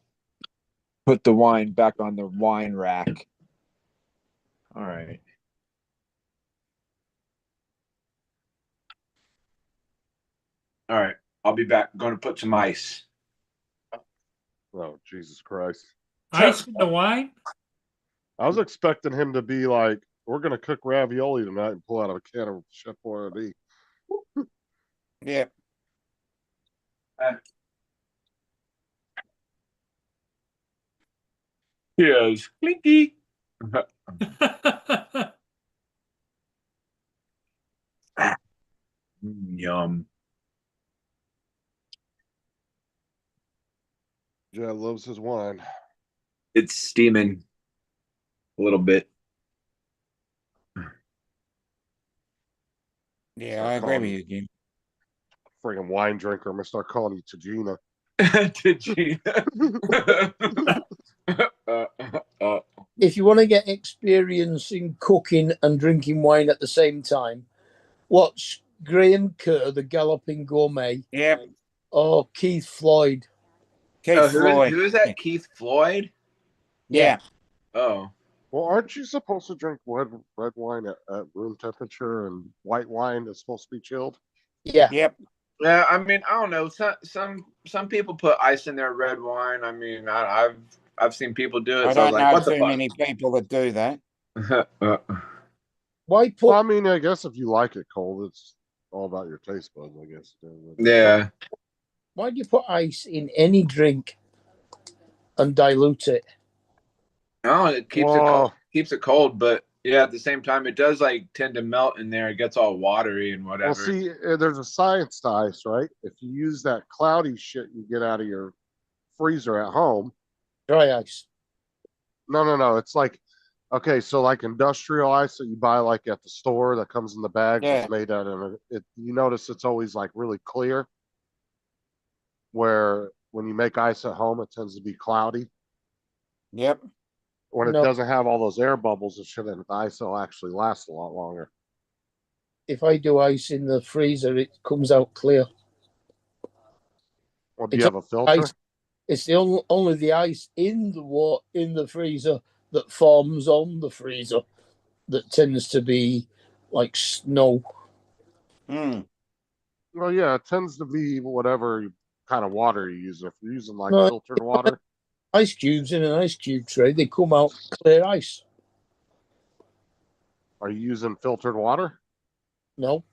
Speaker 8: put the wine back on the wine rack. All right. All right. I'll be back. I'm gonna put some ice.
Speaker 5: Oh, Jesus Christ.
Speaker 1: ice in the wine?
Speaker 5: I was expecting him to be like, we're going to cook ravioli tonight and pull out a can of Chef Boyardee.
Speaker 6: Yep.
Speaker 8: Cheers. Clinky. Yum.
Speaker 5: Jed loves his wine.
Speaker 8: It's steaming a little bit.
Speaker 6: Yeah, I agree with you, Jim.
Speaker 5: Friggin' wine drinker. I'm going to start calling you Tajina.
Speaker 8: Did you?
Speaker 7: If you want to get experience in cooking and drinking wine at the same time, watch Graham Kerr, the Galloping Gourmet,
Speaker 6: Yep.
Speaker 7: or Keith Floyd.
Speaker 6: Keith Floyd.
Speaker 8: Who is that? Keith Floyd?
Speaker 6: Yeah.
Speaker 8: Oh.
Speaker 5: Well, aren't you supposed to drink red wine at room temperature and white wine is supposed to be chilled?
Speaker 7: Yeah.
Speaker 6: Yep.
Speaker 8: Yeah, I mean, I don't know. Some people put ice in their red wine. I mean, I've seen people do it.
Speaker 6: I
Speaker 8: So I was
Speaker 6: don't
Speaker 8: like,
Speaker 6: know
Speaker 8: what the
Speaker 6: too
Speaker 8: fuck?
Speaker 6: many people that do that.
Speaker 7: Why put
Speaker 5: Well, I mean, I guess if you like it cold, it's all about your taste buds, I guess.
Speaker 8: Yeah.
Speaker 7: why do you put ice in any drink and dilute it?
Speaker 8: No, it keeps it
Speaker 5: Well-
Speaker 8: cold. Keeps it cold, but yeah, at the same time, it does like tend to melt in there. It gets all watery and whatever.
Speaker 5: Well, see, there's a science to ice, right? If you use that cloudy shit you get out of your freezer at home.
Speaker 7: Dry ice.
Speaker 5: No. It's like, okay, so like industrial ice that you buy like at the store that comes in the bag
Speaker 6: Yeah.
Speaker 5: that's made out of it. You notice it's always like really clear. Where when you make ice at home, it tends to be cloudy.
Speaker 6: Yep.
Speaker 5: When it
Speaker 7: No.
Speaker 5: doesn't have all those air bubbles and shit in it, the ice will actually last a lot longer.
Speaker 7: If I do ice in the freezer, it comes out clear.
Speaker 5: Well, do
Speaker 7: It's
Speaker 5: you have a filter?
Speaker 7: ice. It's the only the ice in the freezer that forms on the freezer that tends to be like snow.
Speaker 6: Mm.
Speaker 5: Well, yeah, it tends to be whatever kind of water you use. If you're using like
Speaker 7: No,
Speaker 5: filtered water,
Speaker 7: Ice cubes in an ice cube tray, they come out clear ice.
Speaker 5: are you using filtered water?
Speaker 7: No,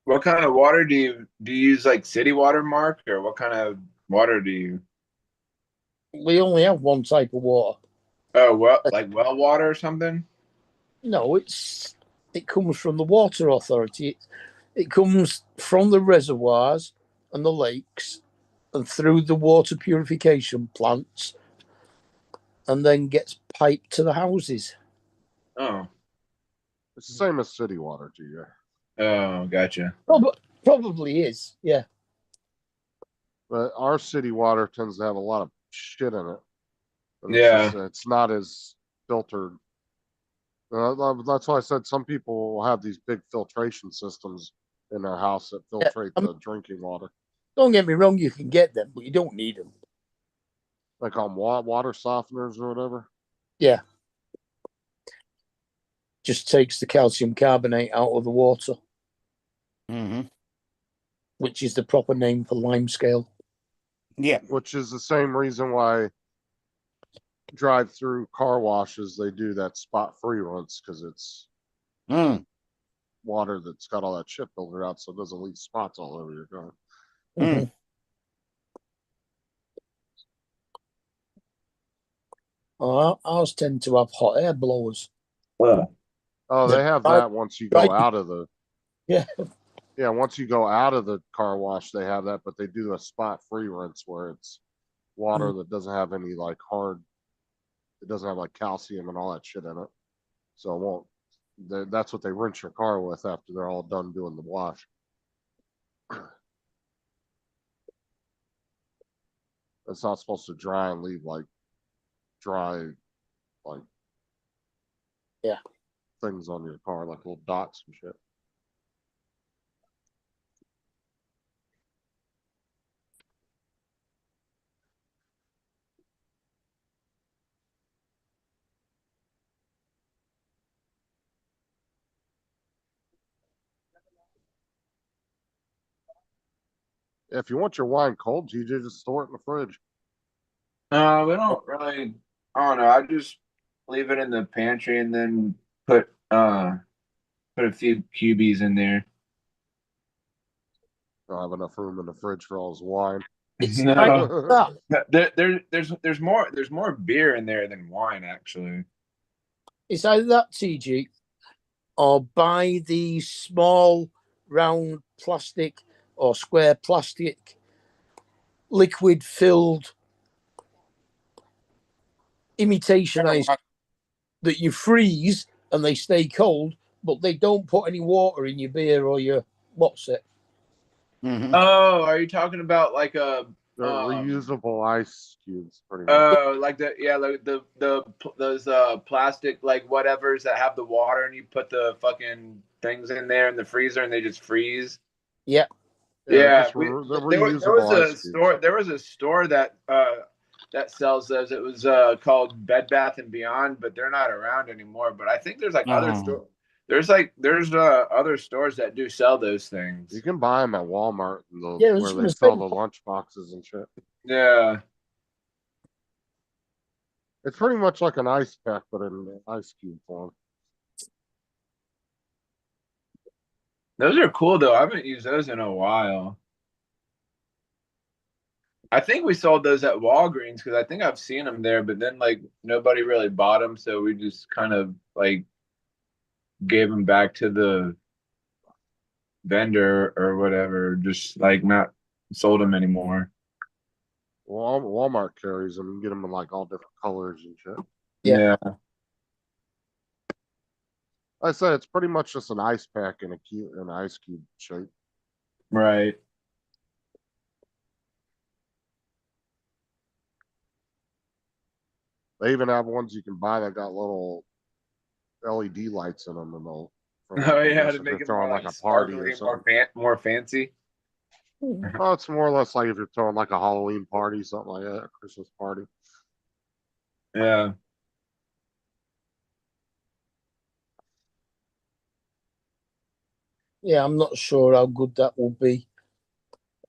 Speaker 8: What kind of water do you use? Like city water, Mark, or what kind of water do you?
Speaker 7: we only have one type of water.
Speaker 8: Oh, well, like well water or something?
Speaker 7: No, it comes from the water authority. It comes from the reservoirs and the lakes and through the water purification plants and then gets piped to the houses.
Speaker 8: Oh.
Speaker 5: It's the same as city water, TJ.
Speaker 8: Oh, gotcha.
Speaker 7: Probably is, yeah.
Speaker 5: But our city water tends to have a lot of shit in it. And
Speaker 8: Yeah.
Speaker 5: it's not as filtered. That's why I said some people will have these big filtration systems in their house that filtrate the drinking water.
Speaker 7: Don't get me wrong, you can get them, but you don't need them.
Speaker 5: Like on water softeners or whatever.
Speaker 7: Yeah. Just takes the calcium carbonate out of the water,
Speaker 6: Mm-hmm.
Speaker 7: which is the proper name for lime scale.
Speaker 6: Yeah.
Speaker 5: Which is the same reason why drive-through car washes, they do that spot-free rinse, because it's
Speaker 6: Mm.
Speaker 5: water that's got all that shit filtered out so it doesn't leave spots all over your car.
Speaker 6: Mm.
Speaker 7: Ours tend to have hot air blowers.
Speaker 5: Oh, they have that once you go
Speaker 7: Right.
Speaker 5: out of the
Speaker 7: Yeah.
Speaker 5: Yeah, once you go out of the car wash, they have that, but they do a spot-free rinse where it's water that doesn't have any like it doesn't have like calcium and all that shit in it. So it won't. That's what they rinse your car with after they're all done doing the wash. It's not supposed to dry and leave like dry, like
Speaker 7: Yeah.
Speaker 5: things on your car, like little dots and shit. If you want your wine cold, GJ, just store it in the fridge.
Speaker 8: We don't really. I don't know. I just leave it in the pantry and then put a few cubies in there.
Speaker 5: Don't have enough room in the fridge for all his wine.
Speaker 8: No. There's more beer in there than wine actually.
Speaker 7: It's either that, TG, or buy the small round plastic or square plastic liquid filled imitation ice that you freeze and they stay cold, but they don't put any water in your beer or your what's it.
Speaker 6: Mm-hmm.
Speaker 8: Oh, are you talking about like a
Speaker 5: They're reusable ice cubes, pretty much.
Speaker 8: oh, like those plastic like whatevers that have the water and you put the fucking things in there in the freezer and they just freeze.
Speaker 7: Yeah.
Speaker 8: Yeah,
Speaker 5: they're
Speaker 8: there
Speaker 5: reusable
Speaker 8: was a
Speaker 5: ice cubes.
Speaker 8: store. There was a store that sells those. It was called Bed Bath and Beyond, but they're not around anymore. But I think there's like other stores. There's other stores that do sell those things.
Speaker 5: You can buy them at Walmart, where they sell the lunch boxes and shit.
Speaker 8: Yeah,
Speaker 5: it's pretty much like an ice pack, but in ice cube form.
Speaker 8: those are cool though. I haven't used those in a while. I think we sold those at Walgreens because I think I've seen them there, but then like nobody really bought them, so we just kind of like gave them back to the vendor or whatever, just like not sold them anymore.
Speaker 5: Walmart carries them. You can get them in like all different colors and shit.
Speaker 8: Yeah.
Speaker 5: I said it's pretty much just an ice pack in an ice cube shape.
Speaker 8: Right.
Speaker 5: They even have ones you can buy that got little LED lights in them, and they'll.
Speaker 8: Oh yeah, to make it
Speaker 5: throwing
Speaker 8: more
Speaker 5: like a party or something.
Speaker 8: more fancy.
Speaker 5: Oh, it's more or less like if you're throwing like a Halloween party, something like that, a Christmas party.
Speaker 8: Yeah.
Speaker 7: Yeah, I'm not sure how good that will be.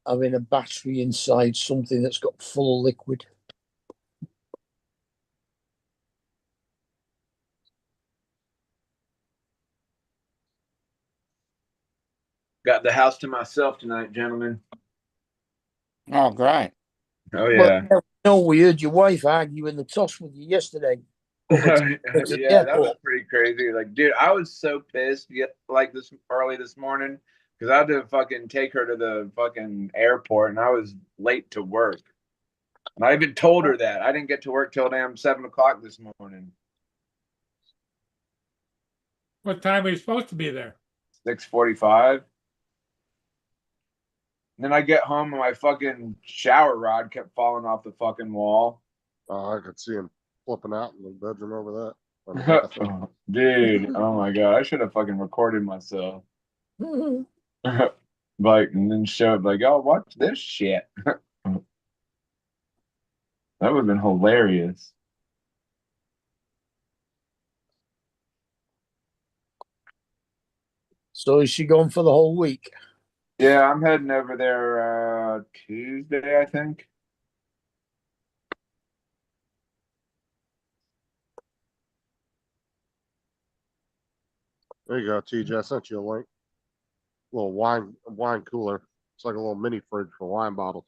Speaker 7: Having a battery inside something that's got full of liquid.
Speaker 8: Got the house to myself tonight, gentlemen.
Speaker 6: Oh, great.
Speaker 8: Oh yeah.
Speaker 7: Well, no, we heard your wife argue in the toss with you yesterday. to the
Speaker 8: Yeah, that was
Speaker 7: airport.
Speaker 8: pretty crazy. Like, dude, I was so pissed like this early this morning because I had to fucking take her to the fucking airport and I was late to work. And I even told her that I didn't get to work till damn 7 o'clock this morning.
Speaker 1: What time are you supposed to be there?
Speaker 8: 6:45. Then I get home and my fucking shower rod kept falling off the fucking wall.
Speaker 5: I could see him flipping out in the bedroom over that. Or the bathroom.
Speaker 8: Dude, oh my god, I should have fucking recorded myself. Like, and then showed like, oh, watch this shit. That would have been hilarious.
Speaker 7: So is she gone for the whole week?
Speaker 8: Yeah, I'm heading over there Tuesday, I think.
Speaker 5: There you go, TJ. I sent you a link. Little wine cooler. It's like a little mini fridge for wine bottles.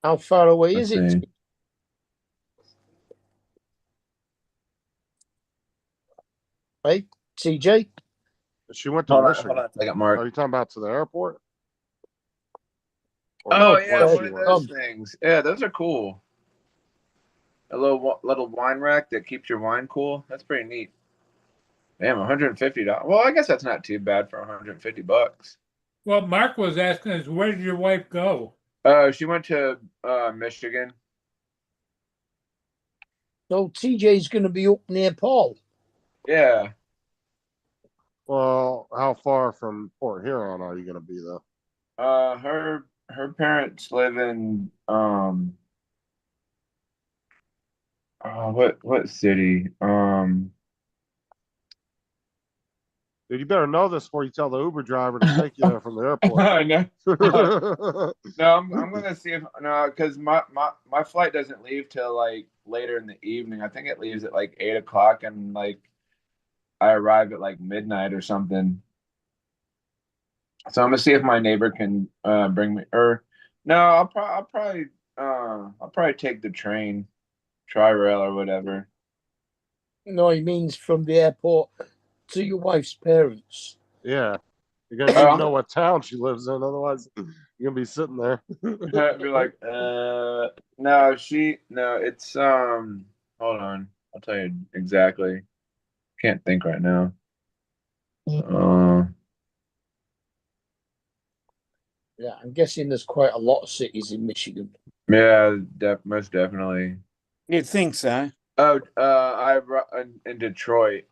Speaker 7: How far away
Speaker 8: Let's
Speaker 7: is it?
Speaker 8: see.
Speaker 7: Hey, TJ?
Speaker 5: She went to
Speaker 8: Hold on
Speaker 5: Michigan.
Speaker 8: a second,
Speaker 5: Are
Speaker 8: Mark.
Speaker 5: you talking about to the airport? Or
Speaker 8: Oh
Speaker 7: No,
Speaker 8: yeah,
Speaker 5: where
Speaker 8: one
Speaker 5: she
Speaker 8: of
Speaker 5: was?
Speaker 8: those things. Yeah, those are cool. A little wine rack that keeps your wine cool. That's pretty neat. Damn, $150. Well, I guess that's not too bad for $150.
Speaker 1: Well, Mark was asking us, where did your wife go?
Speaker 8: She went to Michigan.
Speaker 7: So TJ's going to be up near Paul.
Speaker 8: Yeah.
Speaker 5: Well, how far from Port Huron are you going to be though?
Speaker 8: Her parents live in what city?
Speaker 5: Dude, you better know this before you tell the Uber driver to take you there from the airport.
Speaker 8: I know. No, I'm gonna see if no, because my flight doesn't leave till like later in the evening. I think it leaves at like 8 o'clock, and like I arrive at like midnight or something. So I'm gonna see if my neighbor can bring me. Or no, I'll probably take the train, Tri-Rail or whatever.
Speaker 7: No, he means from the airport to your wife's parents.
Speaker 5: Yeah. You're going to need to know what town she lives in. Otherwise, you're going to be sitting there.
Speaker 8: Be like, no, it's hold on, I'll tell you exactly. Can't think right now.
Speaker 7: Yeah, I'm guessing there's quite a lot of cities in Michigan.
Speaker 8: Yeah, most definitely.
Speaker 6: You'd think so.
Speaker 8: Oh, in Detroit.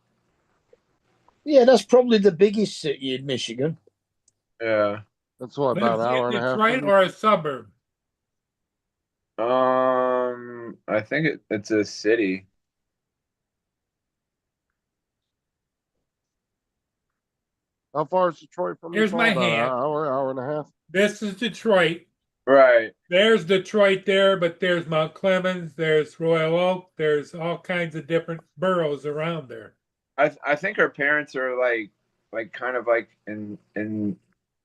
Speaker 7: Yeah, that's probably the biggest city in Michigan.
Speaker 8: Yeah.
Speaker 5: That's what, about an hour and a half?
Speaker 1: Detroit
Speaker 5: from
Speaker 1: or a suburb?
Speaker 8: I think it's a city.
Speaker 5: How far is Detroit from you?
Speaker 1: Here's
Speaker 5: Paul?
Speaker 1: my
Speaker 5: About an
Speaker 1: hand.
Speaker 5: hour and a half.
Speaker 1: This is Detroit.
Speaker 8: Right.
Speaker 1: There's Detroit there, but there's Mount Clemens, there's Royal Oak, there's all kinds of different boroughs around there.
Speaker 8: I think her parents are like kind of like in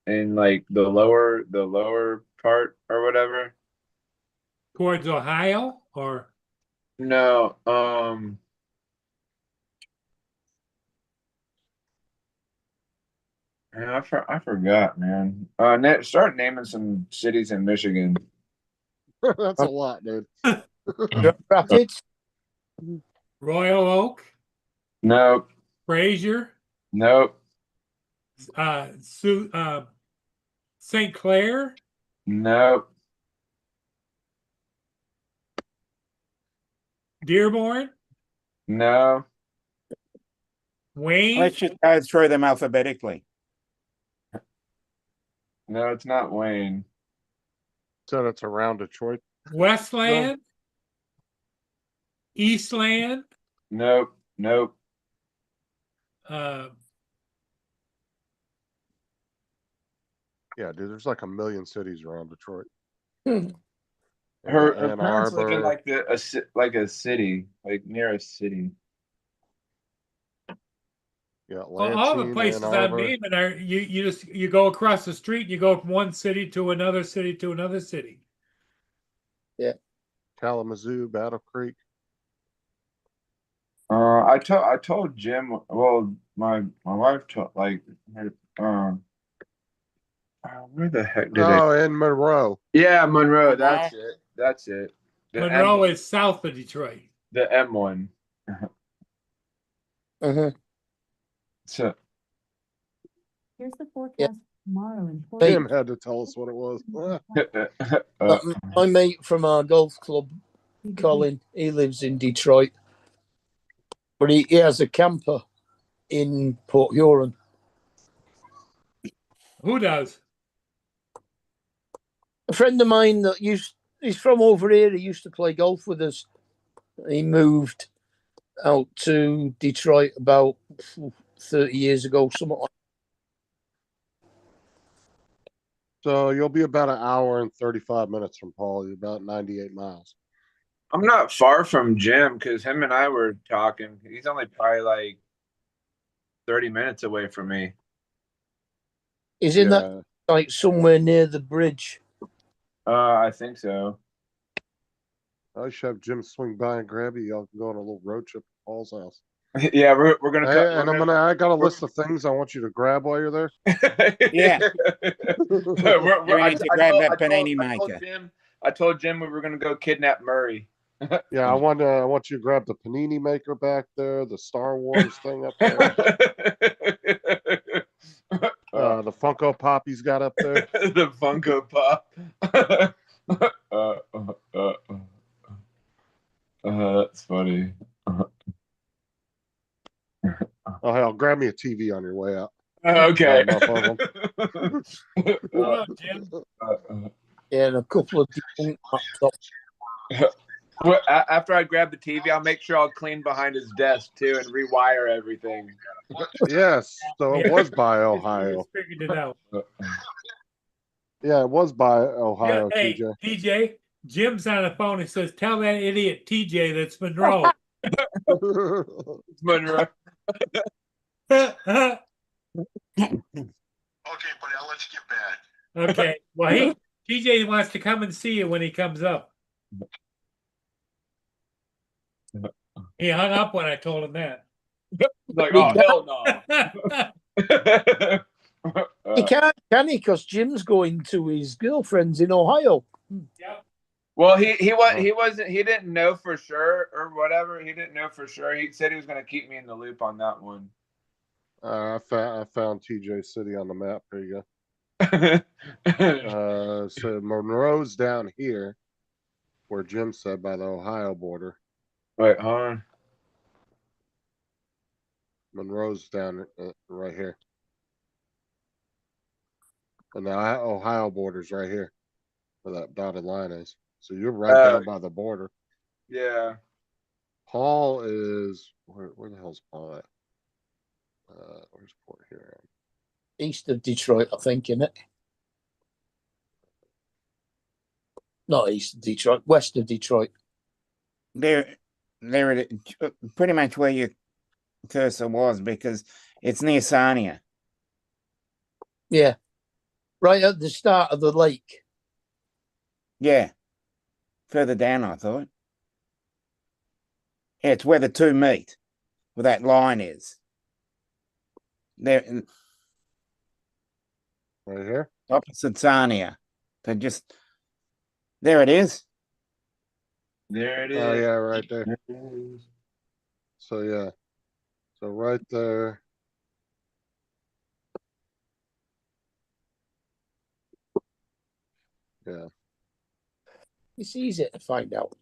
Speaker 8: like the lower part or whatever.
Speaker 1: Towards Ohio or
Speaker 8: No, man, I forgot, man. Start naming some cities in Michigan.
Speaker 5: That's a lot, dude.
Speaker 7: Rapids?
Speaker 1: Royal Oak,
Speaker 8: Nope,
Speaker 1: Fraser,
Speaker 8: nope,
Speaker 1: St. Clair,
Speaker 8: nope.
Speaker 1: Dearborn,
Speaker 8: No,
Speaker 1: Wayne.
Speaker 6: Let's just go through them alphabetically.
Speaker 8: no, it's not Wayne.
Speaker 5: So it's around Detroit.
Speaker 1: Westland, Eastland,
Speaker 8: Nope, nope.
Speaker 1: uh,
Speaker 5: Yeah, dude, there's like a million cities around Detroit.
Speaker 8: Her
Speaker 5: Ann
Speaker 8: parents live in
Speaker 5: Arbor.
Speaker 8: like a city, like near a city.
Speaker 5: Yeah,
Speaker 1: well, all the
Speaker 5: Lansing,
Speaker 1: places
Speaker 5: Ann
Speaker 1: I'm
Speaker 5: Arbor.
Speaker 1: naming are you go across the street and you go from one city to another city to another city.
Speaker 5: Kalamazoo, Battle Creek.
Speaker 8: I told Jim. Well, my wife told like where the heck did I?
Speaker 5: Oh, in Monroe.
Speaker 8: Yeah, Monroe. That's it. That's it. The
Speaker 1: Monroe
Speaker 8: M,
Speaker 1: is south of Detroit.
Speaker 8: the M1.
Speaker 7: Uh-huh.
Speaker 8: So
Speaker 9: Here's the
Speaker 7: Yeah.
Speaker 9: forecast tomorrow in
Speaker 5: Jim
Speaker 9: Portland.
Speaker 5: had to tell us what it was.
Speaker 7: My mate from our golf club, Colin, he lives in Detroit, but he has a camper in Port Huron.
Speaker 1: Who does?
Speaker 7: A friend of mine that he's from over here. He used to play golf with us. He moved out to Detroit about 30 years ago, something like
Speaker 5: So you'll be about an hour and 35 minutes from Paul. You're about 98 miles.
Speaker 8: I'm not far from Jim because him and I were talking. He's only probably like 30 minutes away from me.
Speaker 7: He's in that like somewhere near the bridge.
Speaker 8: I think so.
Speaker 5: I should have Jim swing by and grab you. Y'all can go on a little road trip to Paul's house.
Speaker 8: Yeah, we're gonna
Speaker 5: Hey,
Speaker 8: cut.
Speaker 5: and I got a list of things I want you to grab while you're there.
Speaker 6: Yeah.
Speaker 8: We're,
Speaker 6: You need to grab that panini maker.
Speaker 8: I told Jim we were gonna go kidnap Murray.
Speaker 5: Yeah, I want you to grab the panini maker back there, the Star Wars thing up there, the Funko Pop he's got up there.
Speaker 8: The Funko Pop. That's funny.
Speaker 5: Oh hell, grab me a TV on your way out.
Speaker 8: Okay.
Speaker 1: Hello, Jim.
Speaker 7: Yeah, and a couple of different laptops.
Speaker 8: Well, after I grab the TV, I'll make sure I'll clean behind his desk too and rewire everything.
Speaker 5: Yes, so it
Speaker 1: Yeah.
Speaker 5: was by
Speaker 1: Just
Speaker 5: Ohio.
Speaker 1: figured it out.
Speaker 5: Yeah, it was by Ohio,
Speaker 1: Yeah, hey,
Speaker 5: TJ.
Speaker 1: TJ, Jim's on the phone and says, "Tell that idiot TJ that's Monroe."
Speaker 8: It's Monroe.
Speaker 4: Okay, buddy, I'll let you get back.
Speaker 1: Okay. Well, TJ wants to come and see you when he comes up. He hung up when I told him that.
Speaker 8: Like, oh hell no.
Speaker 7: He can't, can he? Because Jim's going to his girlfriend's in Ohio.
Speaker 1: Yep.
Speaker 8: Well, he didn't know for sure or whatever. He didn't know for sure. He said he was going to keep me in the loop on that one.
Speaker 5: I found TJ City on the map. There you go. So Monroe's down here, where Jim said by the Ohio border.
Speaker 8: Wait, hold on.
Speaker 5: Monroe's down right here. And the Ohio border's right here, where that dotted line is. So you're right down by the border.
Speaker 8: Yeah.
Speaker 5: Paul is where the hell's Paul at? Where's Port Huron?
Speaker 7: East of Detroit, I think, isn't it? Not east of Detroit, west of Detroit.
Speaker 6: There it is, pretty much where your cursor was, because it's near Sarnia.
Speaker 7: Yeah. Right at the start of the lake.
Speaker 6: Yeah. Further down, I thought. Yeah, it's where the two meet, where that line is. There,
Speaker 5: Right here.
Speaker 6: opposite Sarnia. So just there it is.
Speaker 8: There it is.
Speaker 5: Oh yeah, right there. So yeah. So right there. Yeah.
Speaker 7: It's easy to find out.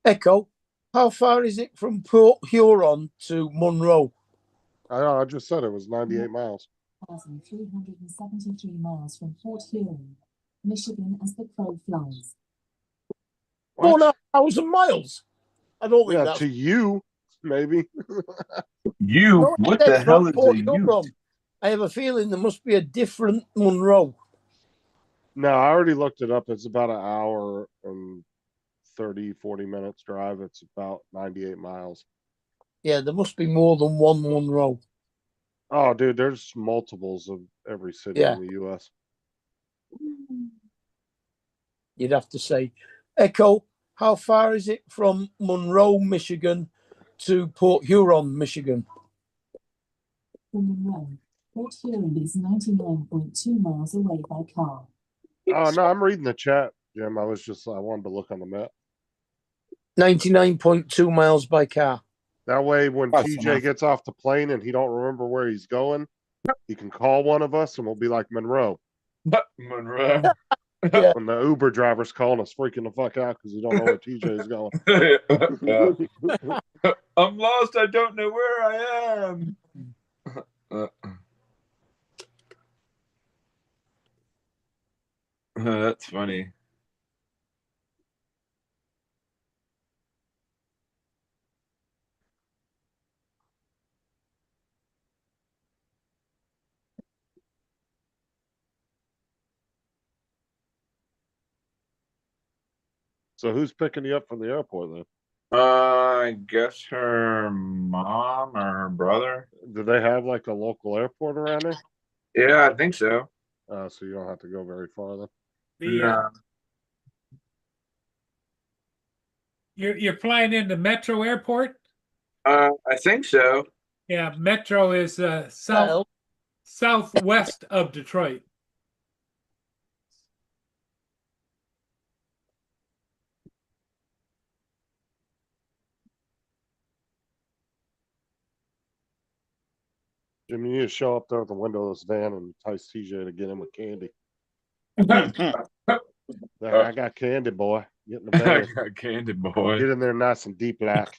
Speaker 7: Echo, how far is it from Port Huron to Monroe?
Speaker 5: I just said it was 98 miles.
Speaker 9: 1,373 miles from Port Huron, Michigan, as the crow flies.
Speaker 7: 4,000 miles. I don't think
Speaker 5: Yeah,
Speaker 7: that's
Speaker 5: to you, maybe.
Speaker 8: You?
Speaker 7: No,
Speaker 8: What
Speaker 7: that's
Speaker 8: the hell
Speaker 7: not
Speaker 8: is
Speaker 7: Port
Speaker 8: a
Speaker 7: Huron.
Speaker 8: you?
Speaker 7: I have a feeling there must be a different Monroe.
Speaker 5: No, I already looked it up. It's about an hour and 30-40 minutes drive. It's about 98 miles.
Speaker 7: Yeah, there must be more than one Monroe.
Speaker 5: Oh, dude, there's multiples of every city
Speaker 7: Yeah.
Speaker 5: in the U.S.
Speaker 7: You'd have to say, Echo, how far is it from Monroe, Michigan to Port Huron, Michigan.
Speaker 9: From Monroe, Port Huron is 99.2 miles away by car.
Speaker 5: Oh no, I'm reading the chat, Jim. I wanted to look on the map.
Speaker 7: 99.2 miles by car.
Speaker 5: That way, when
Speaker 6: Close
Speaker 5: TJ
Speaker 6: enough.
Speaker 5: gets off the plane and he don't remember where he's going, he can call one of us and we'll be like Monroe.
Speaker 8: Monroe.
Speaker 5: When the Uber driver's calling us, freaking the fuck out because he don't know where TJ's going.
Speaker 8: I'm lost. I don't know where I am. That's funny.
Speaker 5: So who's picking you up from the airport then?
Speaker 8: I guess her mom or her brother.
Speaker 5: Do they have like a local airport around there?
Speaker 8: Yeah, I think so.
Speaker 5: So you don't have to go very far then.
Speaker 8: No.
Speaker 1: You're flying into Metro Airport?
Speaker 8: I think so.
Speaker 1: Yeah, Metro is southwest of Detroit.
Speaker 5: Jim, you need to show up there at the window of this van and entice TJ to get in with candy. I got candy, boy. Get in the
Speaker 8: I
Speaker 5: van.
Speaker 8: got candy, boy.
Speaker 5: Get in there nice and deep black.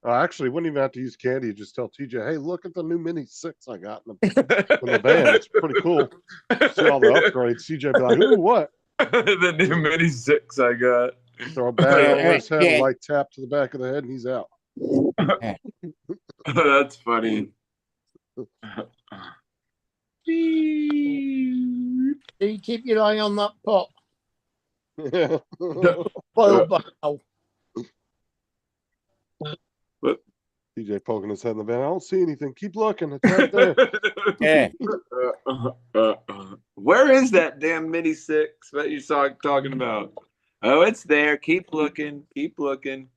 Speaker 5: Actually, wouldn't even have to use candy. You just tell TJ, hey, look at the new Mini 6 I got in the van. It's pretty cool. See all the upgrades. TJ be like, ooh, what?
Speaker 8: The new Mini 6 I got.
Speaker 5: Throw a battery over his head,
Speaker 6: Yeah.
Speaker 5: a light tap to the back of the head, and he's out.
Speaker 8: That's funny.
Speaker 7: You keep your eye on that pot.
Speaker 5: TJ
Speaker 7: Boil back out.
Speaker 5: poking his head in the van. I don't see anything. Keep looking. It's right there.
Speaker 6: Yeah.
Speaker 8: Where is that damn Mini 6 that you saw talking about? Oh, it's there. Keep looking. Keep looking.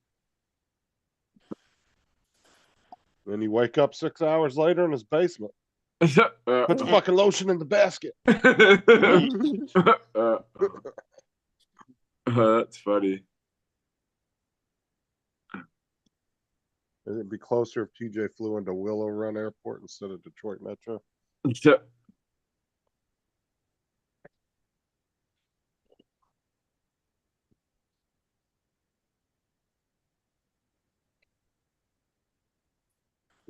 Speaker 5: Then you wake up 6 hours later in his basement. Put the fucking lotion in the basket.
Speaker 8: That's funny.
Speaker 5: It'd be closer if TJ flew into Willow Run Airport instead of Detroit Metro.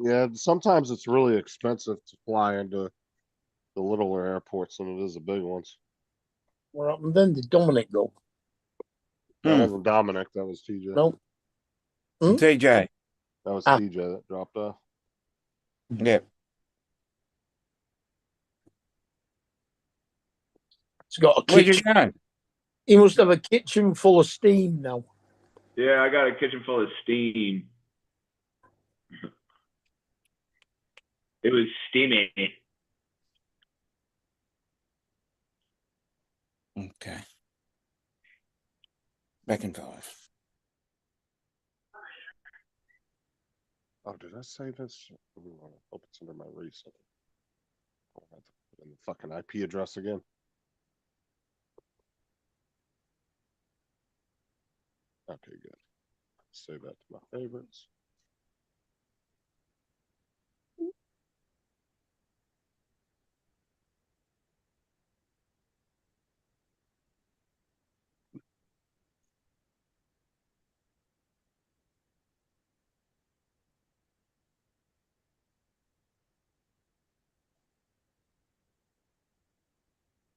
Speaker 5: Yeah, sometimes it's really expensive to fly into the littler airports than it is the big ones.
Speaker 7: What happened then? Did Dominic go?
Speaker 5: That wasn't Dominic. That was TJ.
Speaker 7: No.
Speaker 6: TJ.
Speaker 5: That was
Speaker 7: Ah.
Speaker 5: TJ that dropped off.
Speaker 6: Yep.
Speaker 7: He's got a
Speaker 6: Where'd you
Speaker 7: kitchen.
Speaker 6: go?
Speaker 7: He must have a kitchen full of steam now.
Speaker 8: Yeah, I got a kitchen full of steam. It was steamy.
Speaker 6: Okay. Back in 5.
Speaker 5: Oh, did I say this? I hope it's under my recent. I'll have to put in the fucking IP address again. Okay, good. Save that to my favorites.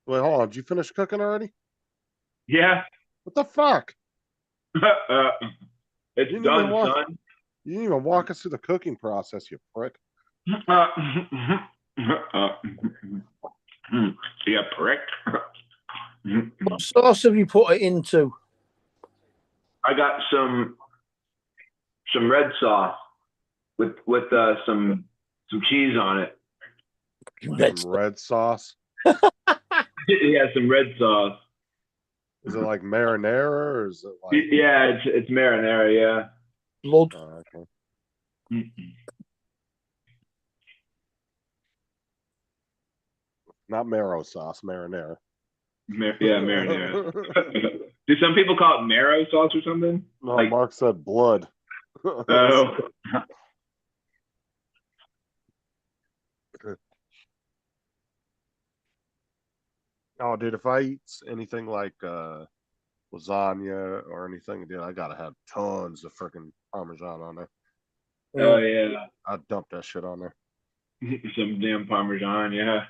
Speaker 5: Wait, hold on. Did you finish cooking already?
Speaker 8: Yeah.
Speaker 5: What the fuck?
Speaker 8: It's
Speaker 5: You didn't
Speaker 8: done,
Speaker 5: even walk-
Speaker 8: son.
Speaker 5: You didn't even walk us through the cooking process, you prick.
Speaker 8: Yeah, prick.
Speaker 7: What sauce have you put it into?
Speaker 8: I got some red sauce with some cheese on it.
Speaker 7: Red
Speaker 5: Some red sauce.
Speaker 8: Yeah, some red sauce.
Speaker 5: Is it like marinara or is it like?
Speaker 8: Yeah, it's marinara. Yeah.
Speaker 7: blood.
Speaker 5: Oh, okay. Not marrow sauce, marinara.
Speaker 8: Yeah, marinara. Do some people call it marrow sauce or something?
Speaker 5: No,
Speaker 8: Like,
Speaker 5: Mark said blood.
Speaker 8: oh,
Speaker 5: Oh, dude, if I eat anything like lasagna or anything, dude, I gotta have tons of freaking Parmesan on there.
Speaker 8: oh yeah,
Speaker 5: I'd dump that shit on there.
Speaker 8: some damn Parmesan. Yeah,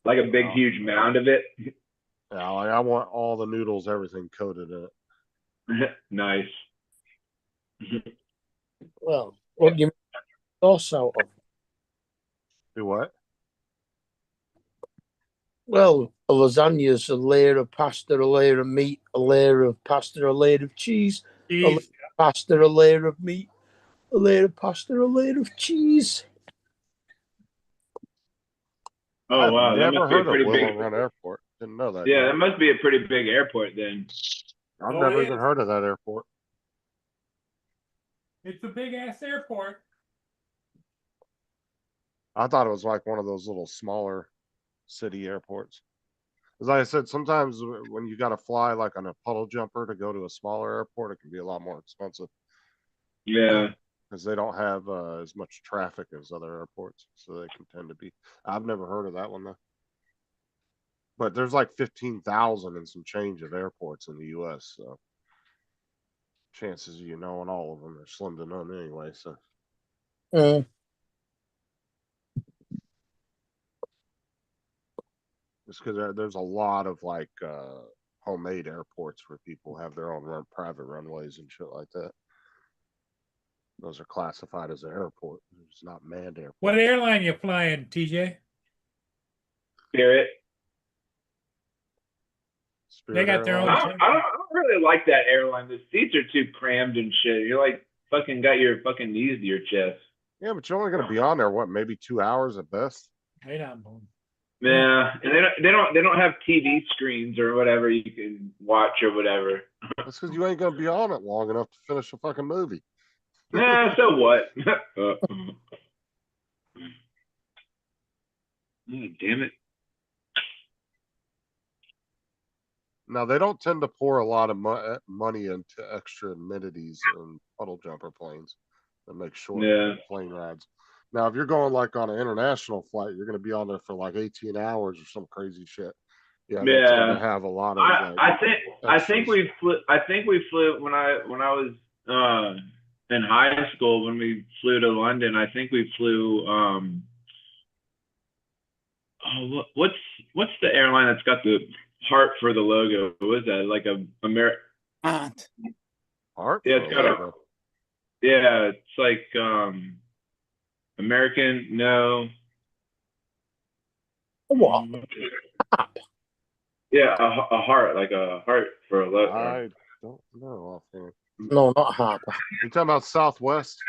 Speaker 8: like a big,
Speaker 5: Oh.
Speaker 8: huge mound of it.
Speaker 5: Yeah, like I want all the noodles, everything coated in it.
Speaker 8: Nice.
Speaker 7: Well, what do you make sauce out of?
Speaker 5: Do what?
Speaker 7: Well, a lasagna is a layer of pasta, a layer of meat, a layer of pasta, a layer of cheese, a layer
Speaker 1: Cheese.
Speaker 7: of pasta, a layer of meat, a layer of pasta, a layer of cheese.
Speaker 8: Oh
Speaker 5: I've
Speaker 8: wow, that
Speaker 5: never
Speaker 8: must be a
Speaker 5: heard of
Speaker 8: pretty
Speaker 5: Willow
Speaker 8: big.
Speaker 5: Run Airport. Didn't know that.
Speaker 8: Yeah, that must be a pretty big airport then.
Speaker 5: I've
Speaker 1: Oh,
Speaker 5: never
Speaker 1: it
Speaker 5: even
Speaker 1: is.
Speaker 5: heard of that airport.
Speaker 1: It's a big ass airport.
Speaker 5: I thought it was like one of those little smaller city airports. As I said, sometimes when you got to fly like on a puddle jumper to go to a smaller airport, it can be a lot more expensive
Speaker 8: Yeah.
Speaker 5: because they don't have as much traffic as other airports. So they can tend to be. I've never heard of that one though. But there's like 15,000 and some change of airports in the US. So chances of you knowing all of them are slim to none anyway. So
Speaker 7: Mm.
Speaker 5: just because there's a lot of like homemade airports where people have their own private runways and shit like that. Those are classified as an airport. It's not manned airport.
Speaker 1: What airline you flying, TJ?
Speaker 8: Spirit.
Speaker 1: They got their own
Speaker 8: I
Speaker 5: Airlines?
Speaker 8: don't really like that airline. The seats are too crammed and shit. You're like fucking got your fucking knees to your chest.
Speaker 5: Yeah, but you're only gonna be on there what, maybe 2 hours at best.
Speaker 1: They not moving.
Speaker 8: Yeah, and they don't have TV screens or whatever you can watch or whatever.
Speaker 5: That's because you ain't gonna be on it long enough to finish a fucking movie.
Speaker 8: Nah, so what? Oh, damn it.
Speaker 5: Now they don't tend to pour a lot of money into extra amenities in puddle jumper planes that make short
Speaker 8: Yeah.
Speaker 5: plane rides. Now, if you're going like on an international flight, you're going to be on there for like 18 hours or some crazy shit. Yeah, they tend to have a lot of.
Speaker 8: I think we flew when I was in high school when we flew to London. I think we flew what's the airline that's got the heart for the logo? What is that? Like a
Speaker 6: Art.
Speaker 5: Heart?
Speaker 8: Yeah, it's got a yeah, it's like American, no.
Speaker 7: What?
Speaker 8: Yeah, a heart, like a heart for a logo.
Speaker 5: I don't know offhand.
Speaker 7: No, not Harper.
Speaker 5: You talking about Southwest?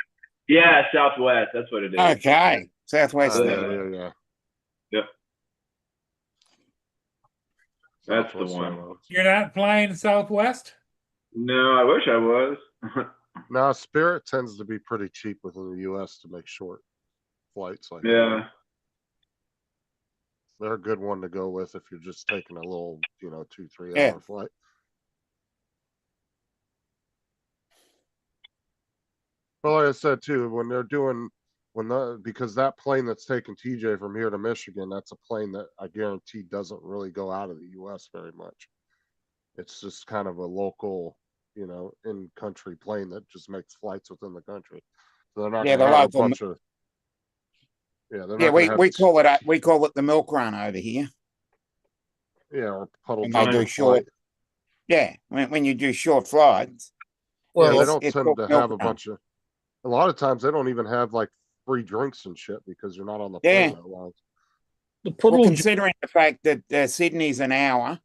Speaker 8: Yeah, Southwest. That's what it is.
Speaker 6: Okay. Southwest.
Speaker 5: Yeah.
Speaker 8: Yep. That's the
Speaker 5: Southwest
Speaker 8: one.
Speaker 5: Airlines.
Speaker 1: You're not flying Southwest?
Speaker 8: No, I wish I was.
Speaker 5: Now, Spirit tends to be pretty cheap within the U.S. to make short flights like that.
Speaker 8: Yeah.
Speaker 5: They're a good one to go with if you're just taking a little, 2-3
Speaker 6: Yeah.
Speaker 5: hour flight. Well, like I said too, when they're doing because that plane that's taking TJ from here to Michigan, that's a plane that I guarantee doesn't really go out of the U.S. very much. It's just kind of a local, in-country plane that just makes flights within the country. So they're not
Speaker 6: Yeah,
Speaker 5: gonna
Speaker 6: the
Speaker 5: have a
Speaker 6: local-
Speaker 5: bunch of. Yeah, they're
Speaker 6: Yeah,
Speaker 5: not
Speaker 6: we,
Speaker 5: gonna have
Speaker 6: we
Speaker 5: this-
Speaker 6: call it the milk run over here.
Speaker 5: Yeah, or puddle
Speaker 6: When they
Speaker 5: jumper
Speaker 6: do short.
Speaker 5: flight.
Speaker 6: Yeah, when you do short flights.
Speaker 7: Well,
Speaker 5: Yeah, they
Speaker 6: it's-
Speaker 5: don't
Speaker 6: it's
Speaker 5: tend
Speaker 6: called
Speaker 5: to
Speaker 6: milk
Speaker 5: have a
Speaker 6: run.
Speaker 5: bunch of. A lot of times they don't even have like free drinks and shit because you're not on the
Speaker 6: Yeah.
Speaker 5: plane that long.
Speaker 7: the
Speaker 6: Well,
Speaker 7: puddle
Speaker 6: considering the fact that Sydney's an hour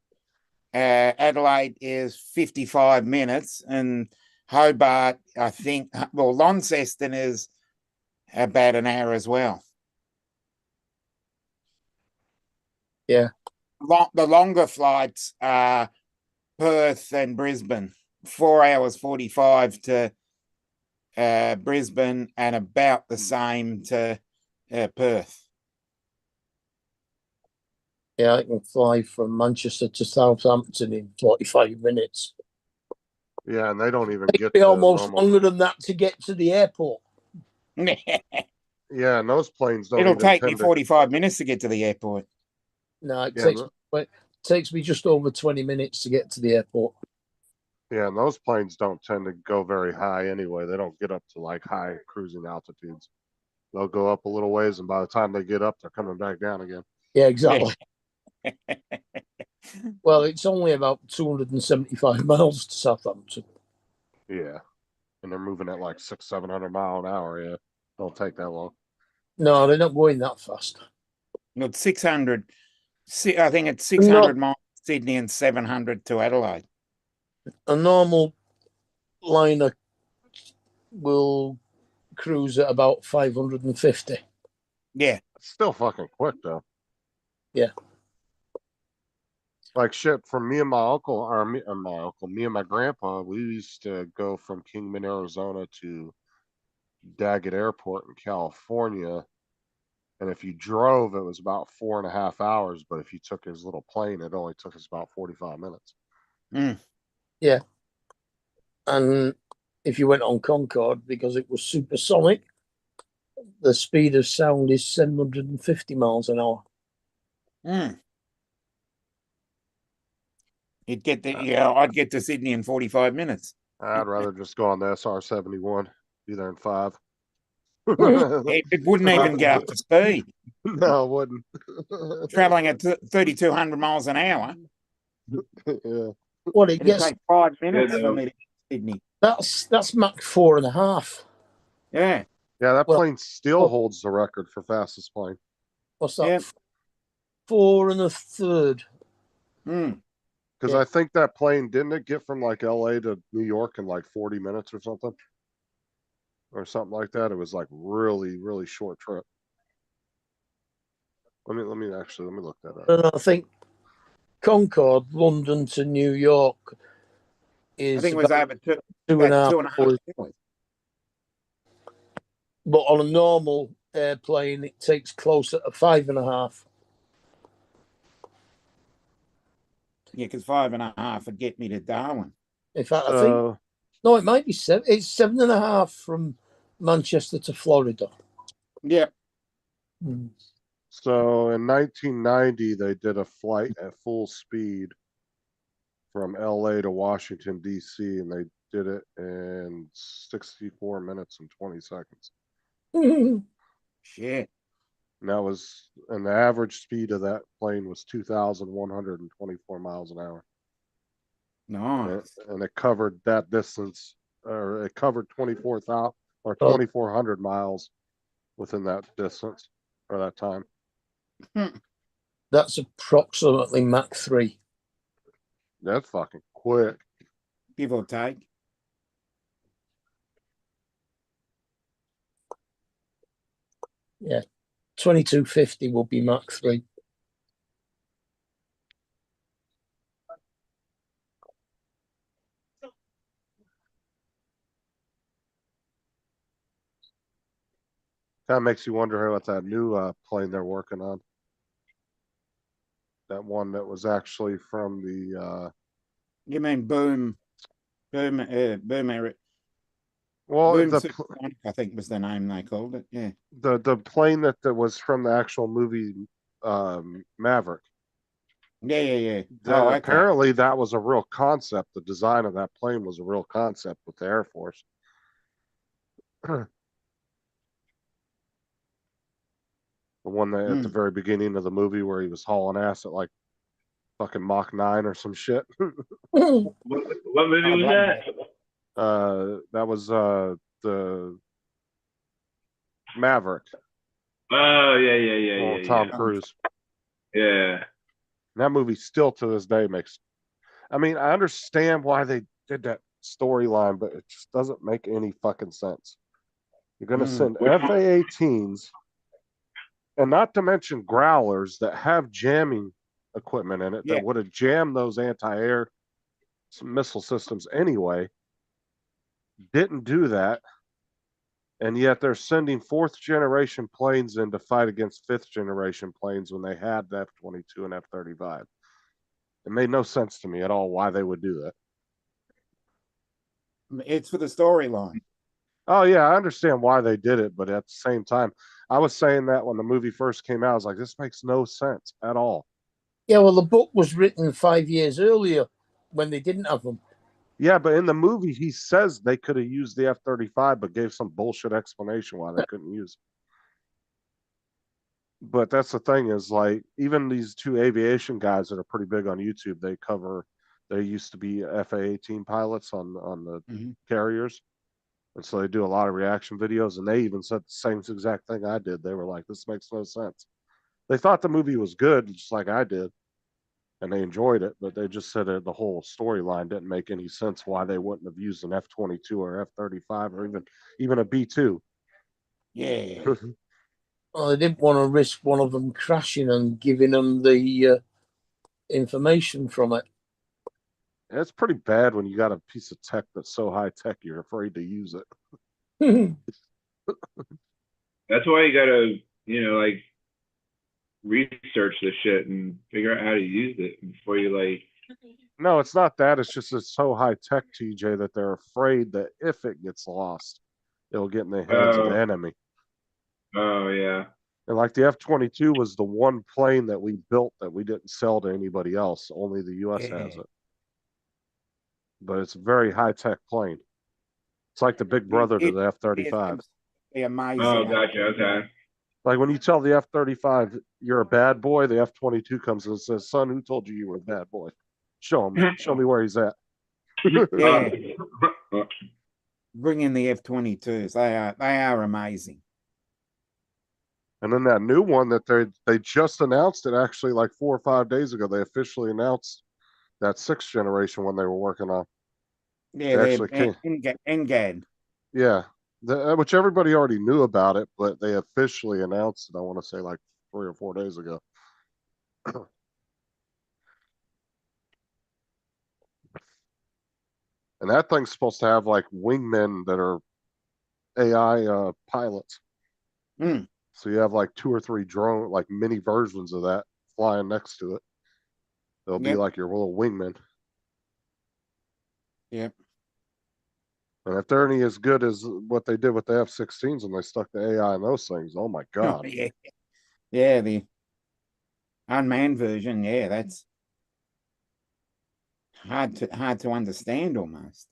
Speaker 6: Adelaide is 55 minutes, and Hobart, I think, well, Launceston is about an hour as well.
Speaker 7: Yeah.
Speaker 6: The longer flights are Perth and Brisbane, 4 hours 45 to Brisbane, and about the same to Perth.
Speaker 7: Yeah, I can fly from Manchester to Southampton in 45 minutes.
Speaker 5: Yeah, and they don't even
Speaker 7: It'd
Speaker 5: get
Speaker 7: be
Speaker 5: the
Speaker 7: almost
Speaker 5: normal.
Speaker 7: longer than that to get to the airport.
Speaker 5: Yeah, and those planes don't
Speaker 6: It'll
Speaker 5: even
Speaker 6: take me
Speaker 5: tend to.
Speaker 6: 45 minutes to get to the airport.
Speaker 7: No, it
Speaker 5: Yeah,
Speaker 7: takes me just over 20 minutes to get to the airport.
Speaker 5: Yeah, and those planes don't tend to go very high anyway. They don't get up to like high cruising altitudes. They'll go up a little ways, and by the time they get up, they're coming back down again.
Speaker 7: Yeah, exactly. Well, it's only about 275 miles to Southampton.
Speaker 5: Yeah, and they're moving at like 600-700 mile an hour. Yeah, don't take that long.
Speaker 7: No, they're not going that fast.
Speaker 6: No, it's 600. I think it's 600 miles to Sydney and 700 to Adelaide.
Speaker 7: A normal liner will cruise at about 550.
Speaker 6: Yeah.
Speaker 5: It's still fucking quick though.
Speaker 7: Yeah.
Speaker 5: Like shit, from me and my uncle, or me and my grandpa, we used to go from Kingman, Arizona to Daggett Airport in California. And if you drove, it was about 4.5 hours. But if you took his little plane, it only took us about 45 minutes.
Speaker 7: Yeah. And if you went on Concorde, because it was supersonic, the speed of sound is 750 miles an hour.
Speaker 6: You'd get I'd get to Sydney in 45 minutes.
Speaker 5: I'd rather just go on the SR-71, be there in 5.
Speaker 6: It wouldn't even get up to speed.
Speaker 5: No, it wouldn't.
Speaker 6: Traveling at 3,200 miles an hour.
Speaker 5: Yeah.
Speaker 7: What it
Speaker 6: It'd
Speaker 7: gets
Speaker 6: take 5 minutes for me to get to Sydney.
Speaker 7: that's Mach 4.5.
Speaker 6: Yeah.
Speaker 5: Yeah, that
Speaker 7: Well,
Speaker 5: plane still holds the record for fastest plane.
Speaker 7: What's that?
Speaker 6: Yep.
Speaker 7: 4 1/3.
Speaker 5: Because
Speaker 7: Yeah.
Speaker 5: I think that plane, didn't it get from like LA to New York in like 40 minutes or something? Or something like that. It was like really, really short trip. Let me look that up.
Speaker 7: And I think Concorde, London to New York, is
Speaker 6: I think it was over
Speaker 7: 2.5
Speaker 6: 2.5 hours.
Speaker 7: But on a normal airplane, it takes closer to 5.5.
Speaker 6: Yeah, because 5.5 would get me to Darwin.
Speaker 7: In fact, I think no, it might be 7. It's 7.5 from Manchester to Florida.
Speaker 6: Yeah.
Speaker 5: So in 1990, they did a flight at full speed from LA to Washington, D.C., and they did it in 64 minutes and 20 seconds.
Speaker 6: Shit.
Speaker 5: And the average speed of that plane was 2,124 miles an hour.
Speaker 6: Nice.
Speaker 5: And it covered that distance, or it covered 24,000 or 2,400 miles within that distance or that time.
Speaker 7: That's approximately Mach 3.
Speaker 5: That's fucking quick.
Speaker 6: Give or take.
Speaker 7: Yeah. 2250 will be Mach 3.
Speaker 5: Kind of makes you wonder what that new plane they're working on. That one that was actually from the.
Speaker 6: You mean Boom? Well, Boom Supersonic, I think was the name they called it. Yeah.
Speaker 5: The plane that was from the actual movie Maverick.
Speaker 6: Yeah.
Speaker 5: Okay. Apparently, that was a real concept. The design of that plane was a real concept with the Air Force. The one that at the very beginning of the movie where he was hauling ass at like fucking Mach 9 or some shit.
Speaker 10: What movie was that?
Speaker 5: That was the Maverick.
Speaker 10: Oh yeah.
Speaker 5: Tom Cruise.
Speaker 10: Yeah.
Speaker 5: That movie still to this day makes I mean, I understand why they did that storyline, but it just doesn't make any fucking sense. You're going to send FA-18s, and not to mention growlers that have jamming equipment in it
Speaker 6: Yeah.
Speaker 5: that would have jammed those anti-air missile systems anyway. Didn't do that. And yet they're sending fourth generation planes in to fight against fifth generation planes when they had the F-22 and F-35. It made no sense to me at all why they would do that.
Speaker 6: It's for the storyline.
Speaker 5: Oh yeah, I understand why they did it, but at the same time, I was saying that when the movie first came out, I was like, this makes no sense at all.
Speaker 7: Yeah, well, the book was written 5 years earlier when they didn't have them.
Speaker 5: Yeah, but in the movie, he says they could have used the F-35, but gave some bullshit explanation why they couldn't use it. But that's the thing is, like, even these two aviation guys that are pretty big on YouTube, they used to be FA-18 pilots on the carriers. And so they do a lot of reaction videos, and they even said the same exact thing I did. They were like, this makes no sense. They thought the movie was good, just like I did, and they enjoyed it, but they just said that the whole storyline didn't make any sense why they wouldn't have used an F-22 or F-35 or even a B-2.
Speaker 6: Yeah.
Speaker 7: Well, they didn't want to risk one of them crashing and giving them the information from it.
Speaker 5: It's pretty bad when you got a piece of tech that's so high tech you're afraid to use it.
Speaker 10: That's why you gotta, like, research this shit and figure out how to use it before you, like.
Speaker 5: No, it's not that. It's just it's so high tech, TJ, that they're afraid that if it gets lost, it'll get in the hands of the enemy.
Speaker 10: Oh yeah.
Speaker 5: And like the F-22 was the one plane that we built that we didn't sell to anybody else. Only the U.S. has it. But it's a very high tech plane. It's like the big brother to the F-35.
Speaker 6: Amazing.
Speaker 10: Oh, gotcha. Okay.
Speaker 5: Like when you tell the F-35 you're a bad boy, the F-22 comes in and says, "Son, who told you you were a bad boy? Show him. Show me where he's at."
Speaker 6: Yeah. Bring in the F-22s. They are amazing.
Speaker 5: And then that new one that they just announced it actually like 4 or 5 days ago. They officially announced that 6th generation one they were working on.
Speaker 6: Yeah, they're NGAD.
Speaker 5: Yeah, which everybody already knew about it, but they officially announced it. I want to say like 3 or 4 days ago. And that thing's supposed to have like wingmen that are AI pilots. So you have like 2 or 3 drone, like mini versions of that flying next to it. They'll be like your little wingmen.
Speaker 6: Yep.
Speaker 5: And if they're any as good as what they did with the F-16s and they stuck the AI in those things, oh my God.
Speaker 6: Yeah, the unmanned version, that's hard to understand almost.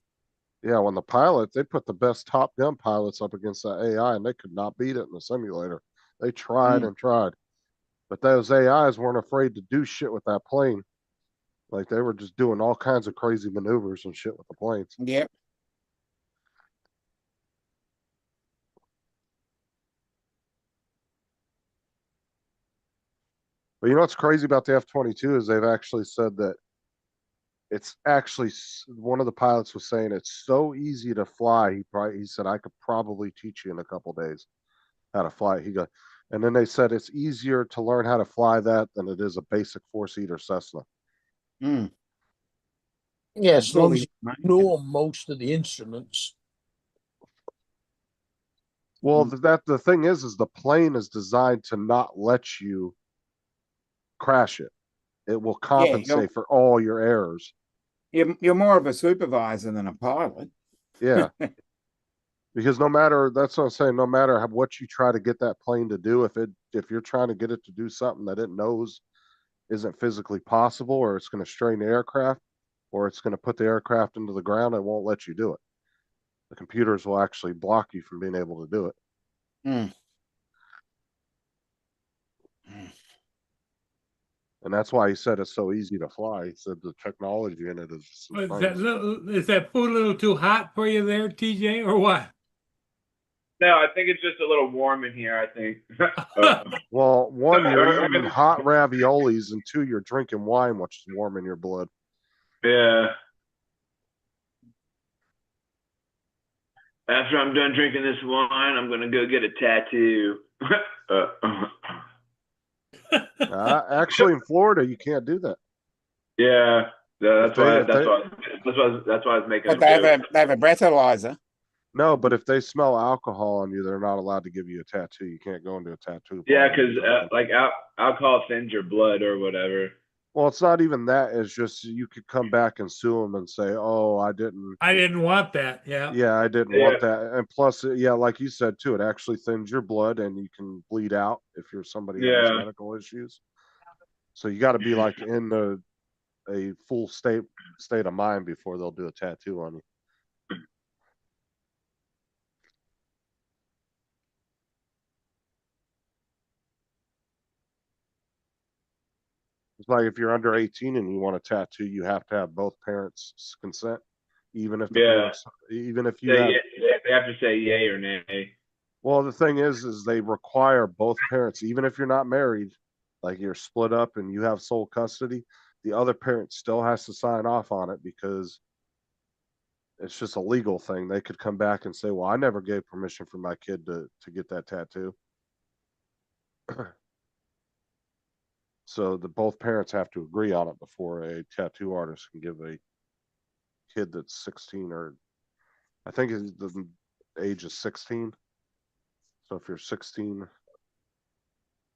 Speaker 5: Yeah, when the pilot, they put the best Top Gun pilots up against that AI and they could not beat it in the simulator. They tried and tried. But those AIs weren't afraid to do shit with that plane. Like they were just doing all kinds of crazy maneuvers and shit with the planes.
Speaker 6: Yep.
Speaker 5: But you know what's crazy about the F-22 is they've actually said that it's actually, one of the pilots was saying it's so easy to fly. He said, I could probably teach you in a couple days how to fly. And then they said it's easier to learn how to fly that than it is a basic 4-seater Cessna.
Speaker 7: Yeah, as long as you know most of the instruments.
Speaker 5: Well, the thing is the plane is designed to not let you crash it. It will compensate for all your errors.
Speaker 6: You're more of a supervisor than a pilot.
Speaker 5: Yeah. Because that's what I'm saying, no matter what you try to get that plane to do, if you're trying to get it to do something that it knows isn't physically possible, or it's going to strain the aircraft, or it's going to put the aircraft into the ground, it won't let you do it. The computers will actually block you from being able to do it. And that's why he said it's so easy to fly. He said the technology in it is.
Speaker 1: Is that food a little too hot for you there, TJ, or what?
Speaker 10: No, I think it's just a little warm in here, I think.
Speaker 5: Well, one, you're eating hot raviolis, and 2, you're drinking wine, which is warming your blood.
Speaker 10: Yeah. After I'm done drinking this wine, I'm gonna go get a tattoo.
Speaker 5: Actually, in Florida, you can't do that.
Speaker 10: Yeah,
Speaker 5: If they, if they,
Speaker 10: that's why I was making a
Speaker 6: But they
Speaker 10: joke.
Speaker 6: have a breathalyzer.
Speaker 5: no, but if they smell alcohol on you, they're not allowed to give you a tattoo. You can't go into a tattoo.
Speaker 10: Yeah,
Speaker 5: parlor
Speaker 10: because
Speaker 5: or something.
Speaker 10: alcohol thins your blood or whatever.
Speaker 5: Well, it's not even that. It's just you could come back and sue them and say, "Oh, I didn't.
Speaker 1: I didn't want that. Yeah.
Speaker 5: Yeah, I didn't want that." And plus, yeah, like you said too, it actually thins your blood, and you can bleed out if you're somebody that has
Speaker 10: Yeah.
Speaker 5: medical issues. So you got to be like in a full state of mind before they'll do a tattoo on you. It's like if you're under 18 and you want a tattoo, you have to have both parents' consent, even if the
Speaker 10: Yeah.
Speaker 5: parents, even if you
Speaker 10: Say
Speaker 5: have.
Speaker 10: yeah, they have to say yay or nay.
Speaker 5: Well, the thing is they require both parents, even if you're not married, like you're split up and you have sole custody, the other parent still has to sign off on it because it's just a legal thing. They could come back and say, "Well, I never gave permission for my kid to get that tattoo." So the both parents have to agree on it before a tattoo artist can give a kid that's 16 or I think the age is 16. So if you're 16,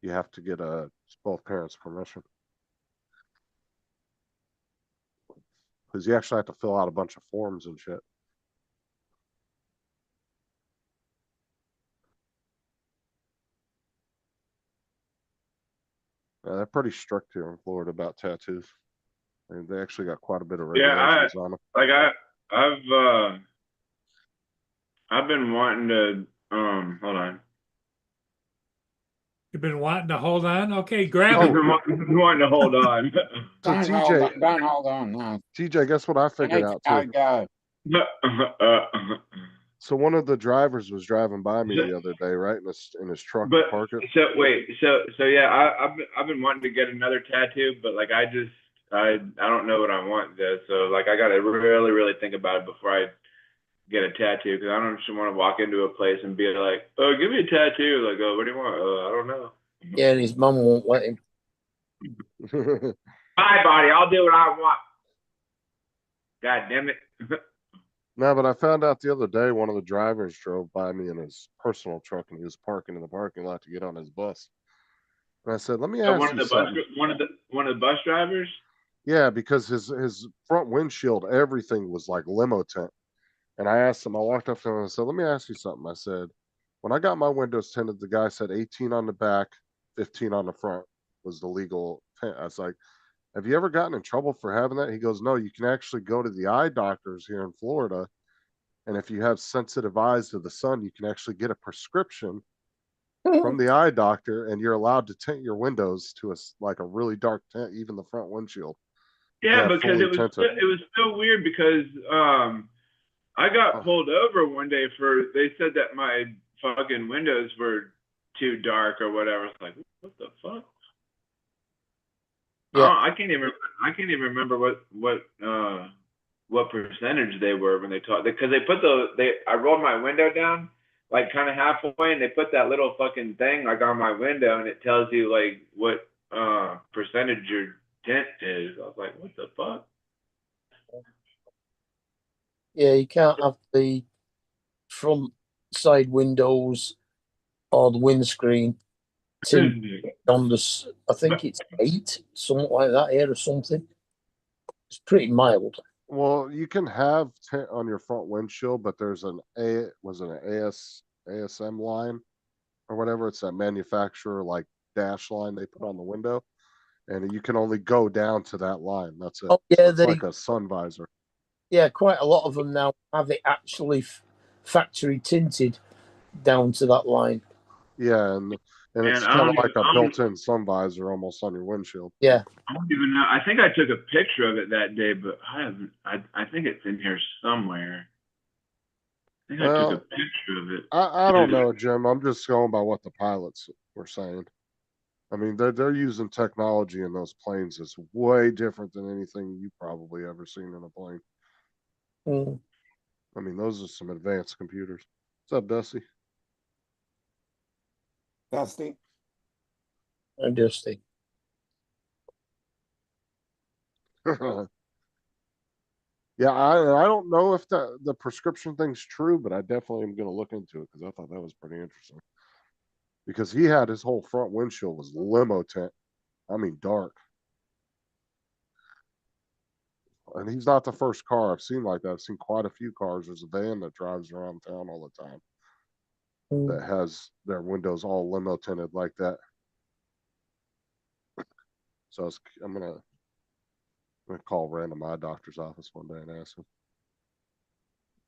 Speaker 5: you have to get both parents' permission. Because you actually have to fill out a bunch of forms and shit. They're pretty strict here in Florida about tattoos. And they actually got quite a bit of regulations on them.
Speaker 10: I've been wanting to hold on.
Speaker 1: You've been wanting to hold on? Okay, grab
Speaker 10: I've
Speaker 1: it.
Speaker 10: been wanting to hold on.
Speaker 5: So TJ,
Speaker 6: don't hold on. No.
Speaker 5: TJ, guess what I figured out too?
Speaker 6: Go.
Speaker 5: So one of the drivers was driving by me the other day, right, in his truck to
Speaker 10: But
Speaker 5: park it.
Speaker 10: so wait, so yeah, I've been wanting to get another tattoo, but like I don't know what I want though. So like I gotta really think about it before I get a tattoo because I don't just want to walk into a place and be like, "Oh, give me a tattoo." Like, "Oh, what do you want?" I don't know.
Speaker 7: Yeah, and his mum won't let him.
Speaker 10: Hi, buddy. I'll do what I want. God damn it.
Speaker 5: No, but I found out the other day one of the drivers drove by me in his personal truck and he was parking in the parking lot to get on his bus. And I said, "Let me ask you something."
Speaker 10: One of the bus drivers.
Speaker 5: Yeah, because his front windshield, everything was like limo tint. And I asked him, I walked up to him and I said, "Let me ask you something." I said, "When I got my windows tinted, the guy said 18 on the back, 15 on the front was the legal tint." I was like, "Have you ever gotten in trouble for having that?" He goes, "No, you can actually go to the eye doctors here in Florida. And if you have sensitive eyes to the sun, you can actually get a prescription from the eye doctor and you're allowed to tint your windows to like a really dark tint, even the front windshield."
Speaker 10: Yeah, because it was so weird because I got pulled over one day they said that my fucking windows were too dark or whatever. It's like, what the fuck?
Speaker 7: Yeah.
Speaker 10: I can't even remember what percentage they were when they talked because I rolled my window down like kind of halfway and they put that little fucking thing like on my window and it tells you like what percentage your tint is. I was like, what the fuck?
Speaker 7: Yeah, you can't have the front side windows or the windscreen tinted on the. I think it's 8, something like that here or something. It's pretty mild.
Speaker 5: Well, you can have tint on your front windshield, but there's an ASM line or whatever. It's that manufacturer like dash line they put on the window, and you can only go down to that line. That's it.
Speaker 7: Oh yeah,
Speaker 5: it's like a sun visor.
Speaker 7: Yeah, quite a lot of them now have it actually factory tinted down to that line.
Speaker 5: Yeah, and it's kind of like a built-in sun visor almost on your windshield.
Speaker 7: Yeah.
Speaker 10: I don't even know. I think I took a picture of it that day, but I haven't. I think it's in here somewhere. I think I took a picture of it.
Speaker 5: I don't know, Jim. I'm just going by what the pilots were saying. I mean, they're using technology in those planes that's way different than anything you probably ever seen in a plane.
Speaker 7: Mm.
Speaker 5: I mean, those are some advanced computers. What's up, Dusty?
Speaker 6: Dusty.
Speaker 7: And Dusty.
Speaker 5: Yeah, I don't know if the prescription thing's true, but I definitely am going to look into it because I thought that was pretty interesting. Because he had his whole front windshield was limo tent. I mean, dark. And he's not the first car I've seen like that. I've seen quite a few cars. There's a van that drives around town all the time that has their windows all limo tinted like that. So I'm gonna call random eye doctor's office one day and ask him.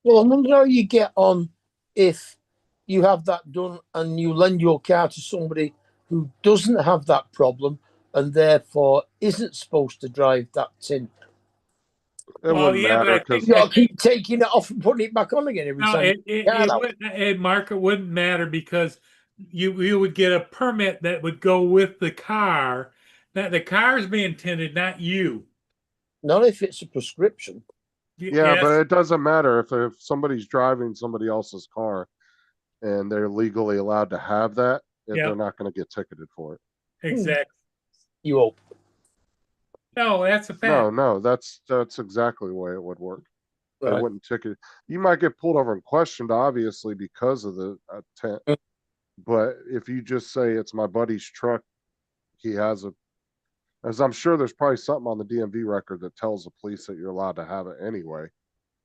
Speaker 7: Well, I wonder how you get on if you have that done and you lend your car to somebody who doesn't have that problem and therefore isn't supposed to drive that tint.
Speaker 5: It
Speaker 1: Well,
Speaker 5: wouldn't
Speaker 1: yeah, but I
Speaker 5: matter
Speaker 1: think
Speaker 7: You got
Speaker 5: because
Speaker 7: to keep taking it off and putting it back on again every
Speaker 1: no,
Speaker 7: time.
Speaker 1: Mark, it wouldn't matter because you would get a permit that would go with the car. That the car is being tinted, not you.
Speaker 7: Not if it's a prescription.
Speaker 5: yeah, but it doesn't matter if somebody's driving somebody else's car and they're legally allowed to have that, if
Speaker 1: Yep.
Speaker 5: they're not going to get ticketed for it.
Speaker 1: Exactly.
Speaker 7: You hope.
Speaker 1: No, that's a fact.
Speaker 5: No, that's exactly the way it would work. They
Speaker 7: Right.
Speaker 5: wouldn't ticket. You might get pulled over and questioned, obviously, because of the tent. But if you just say it's my buddy's truck, he has as I'm sure there's probably something on the DMV record that tells the police that you're allowed to have it anyway.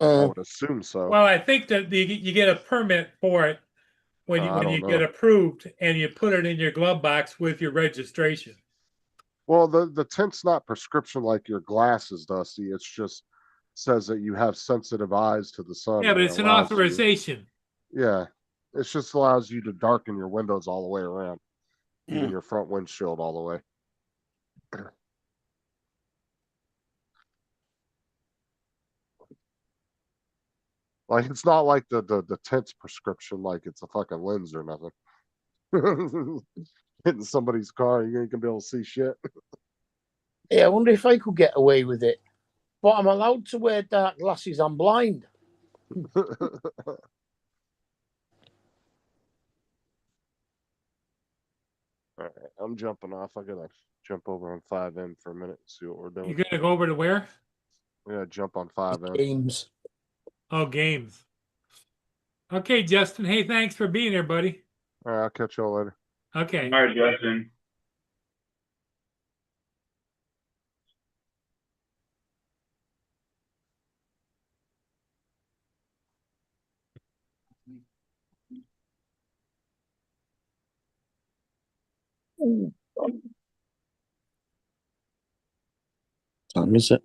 Speaker 5: I would assume so.
Speaker 1: Well, I think that you get a permit for it when
Speaker 5: I don't
Speaker 1: you
Speaker 5: know.
Speaker 1: get approved and you put it in your glove box with your registration.
Speaker 5: Well, the tint's not prescription like your glasses, Dusty. It's just says that you have sensitive eyes to the sun.
Speaker 1: Yeah, but
Speaker 5: and
Speaker 1: it's an
Speaker 5: allows you-
Speaker 1: authorization.
Speaker 5: Yeah, it just allows you to darken your windows all the way around, even your front windshield all the way. Like it's not like the tint's prescription, like it's a fucking lens or nothing. Hitting somebody's car, you ain't gonna be able to see shit.
Speaker 7: Yeah, I wonder if I could get away with it. But I'm allowed to wear dark glasses. I'm blind.
Speaker 5: All right, I'm jumping off. I gotta jump over on 5M for a minute and see what we're doing.
Speaker 1: You're gonna go over to where?
Speaker 5: I'm gonna jump on 5M.
Speaker 7: Games.
Speaker 1: Oh, games. Okay, Justin. Hey, thanks for being here, buddy.
Speaker 5: All right, I'll catch y'all later.
Speaker 1: Okay.
Speaker 10: All right, Justin.
Speaker 7: Time is it?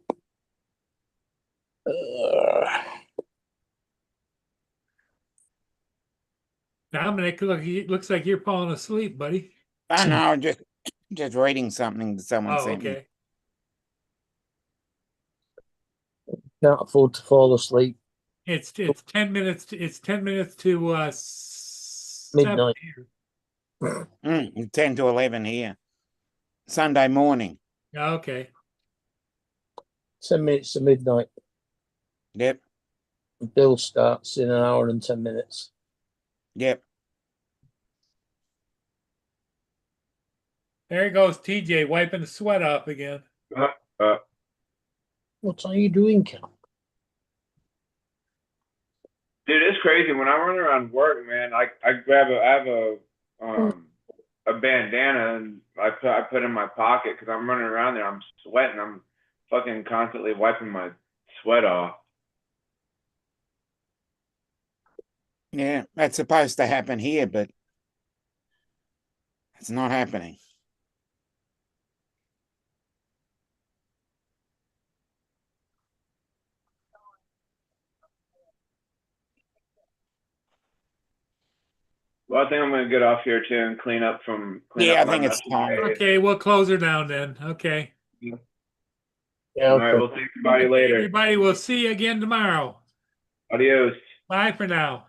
Speaker 1: Dominic, look, it looks like you're falling asleep, buddy.
Speaker 6: I know, just reading something that someone
Speaker 1: Oh,
Speaker 6: sent me.
Speaker 1: okay.
Speaker 7: Can't afford to fall asleep.
Speaker 1: It's 10 minutes. It's 10 minutes to 7
Speaker 7: Midnight.
Speaker 1: here.
Speaker 6: 10 to 11 here. Sunday morning.
Speaker 1: Okay.
Speaker 7: 10 minutes to midnight.
Speaker 6: Yep.
Speaker 7: Bill starts in an hour and 10 minutes.
Speaker 6: Yep.
Speaker 1: There goes TJ wiping the sweat off again.
Speaker 7: What are you doing, Cal?
Speaker 10: Dude, it's crazy. When I run around work, man, I have a bandana and I put in my pocket because I'm running around there. I'm sweating. I'm fucking constantly wiping my sweat off.
Speaker 6: Yeah, that's supposed to happen here, but it's not happening.
Speaker 10: Well, I think I'm gonna get off here too and clean up
Speaker 6: Yeah, I
Speaker 10: my
Speaker 6: think it's
Speaker 10: mess
Speaker 6: time.
Speaker 10: today.
Speaker 1: Okay, we'll close her down then. Okay.
Speaker 7: Yeah,
Speaker 10: All right,
Speaker 7: okay.
Speaker 10: we'll see everybody later.
Speaker 1: Everybody, we'll see you again tomorrow.
Speaker 10: Adios.
Speaker 1: Bye for now.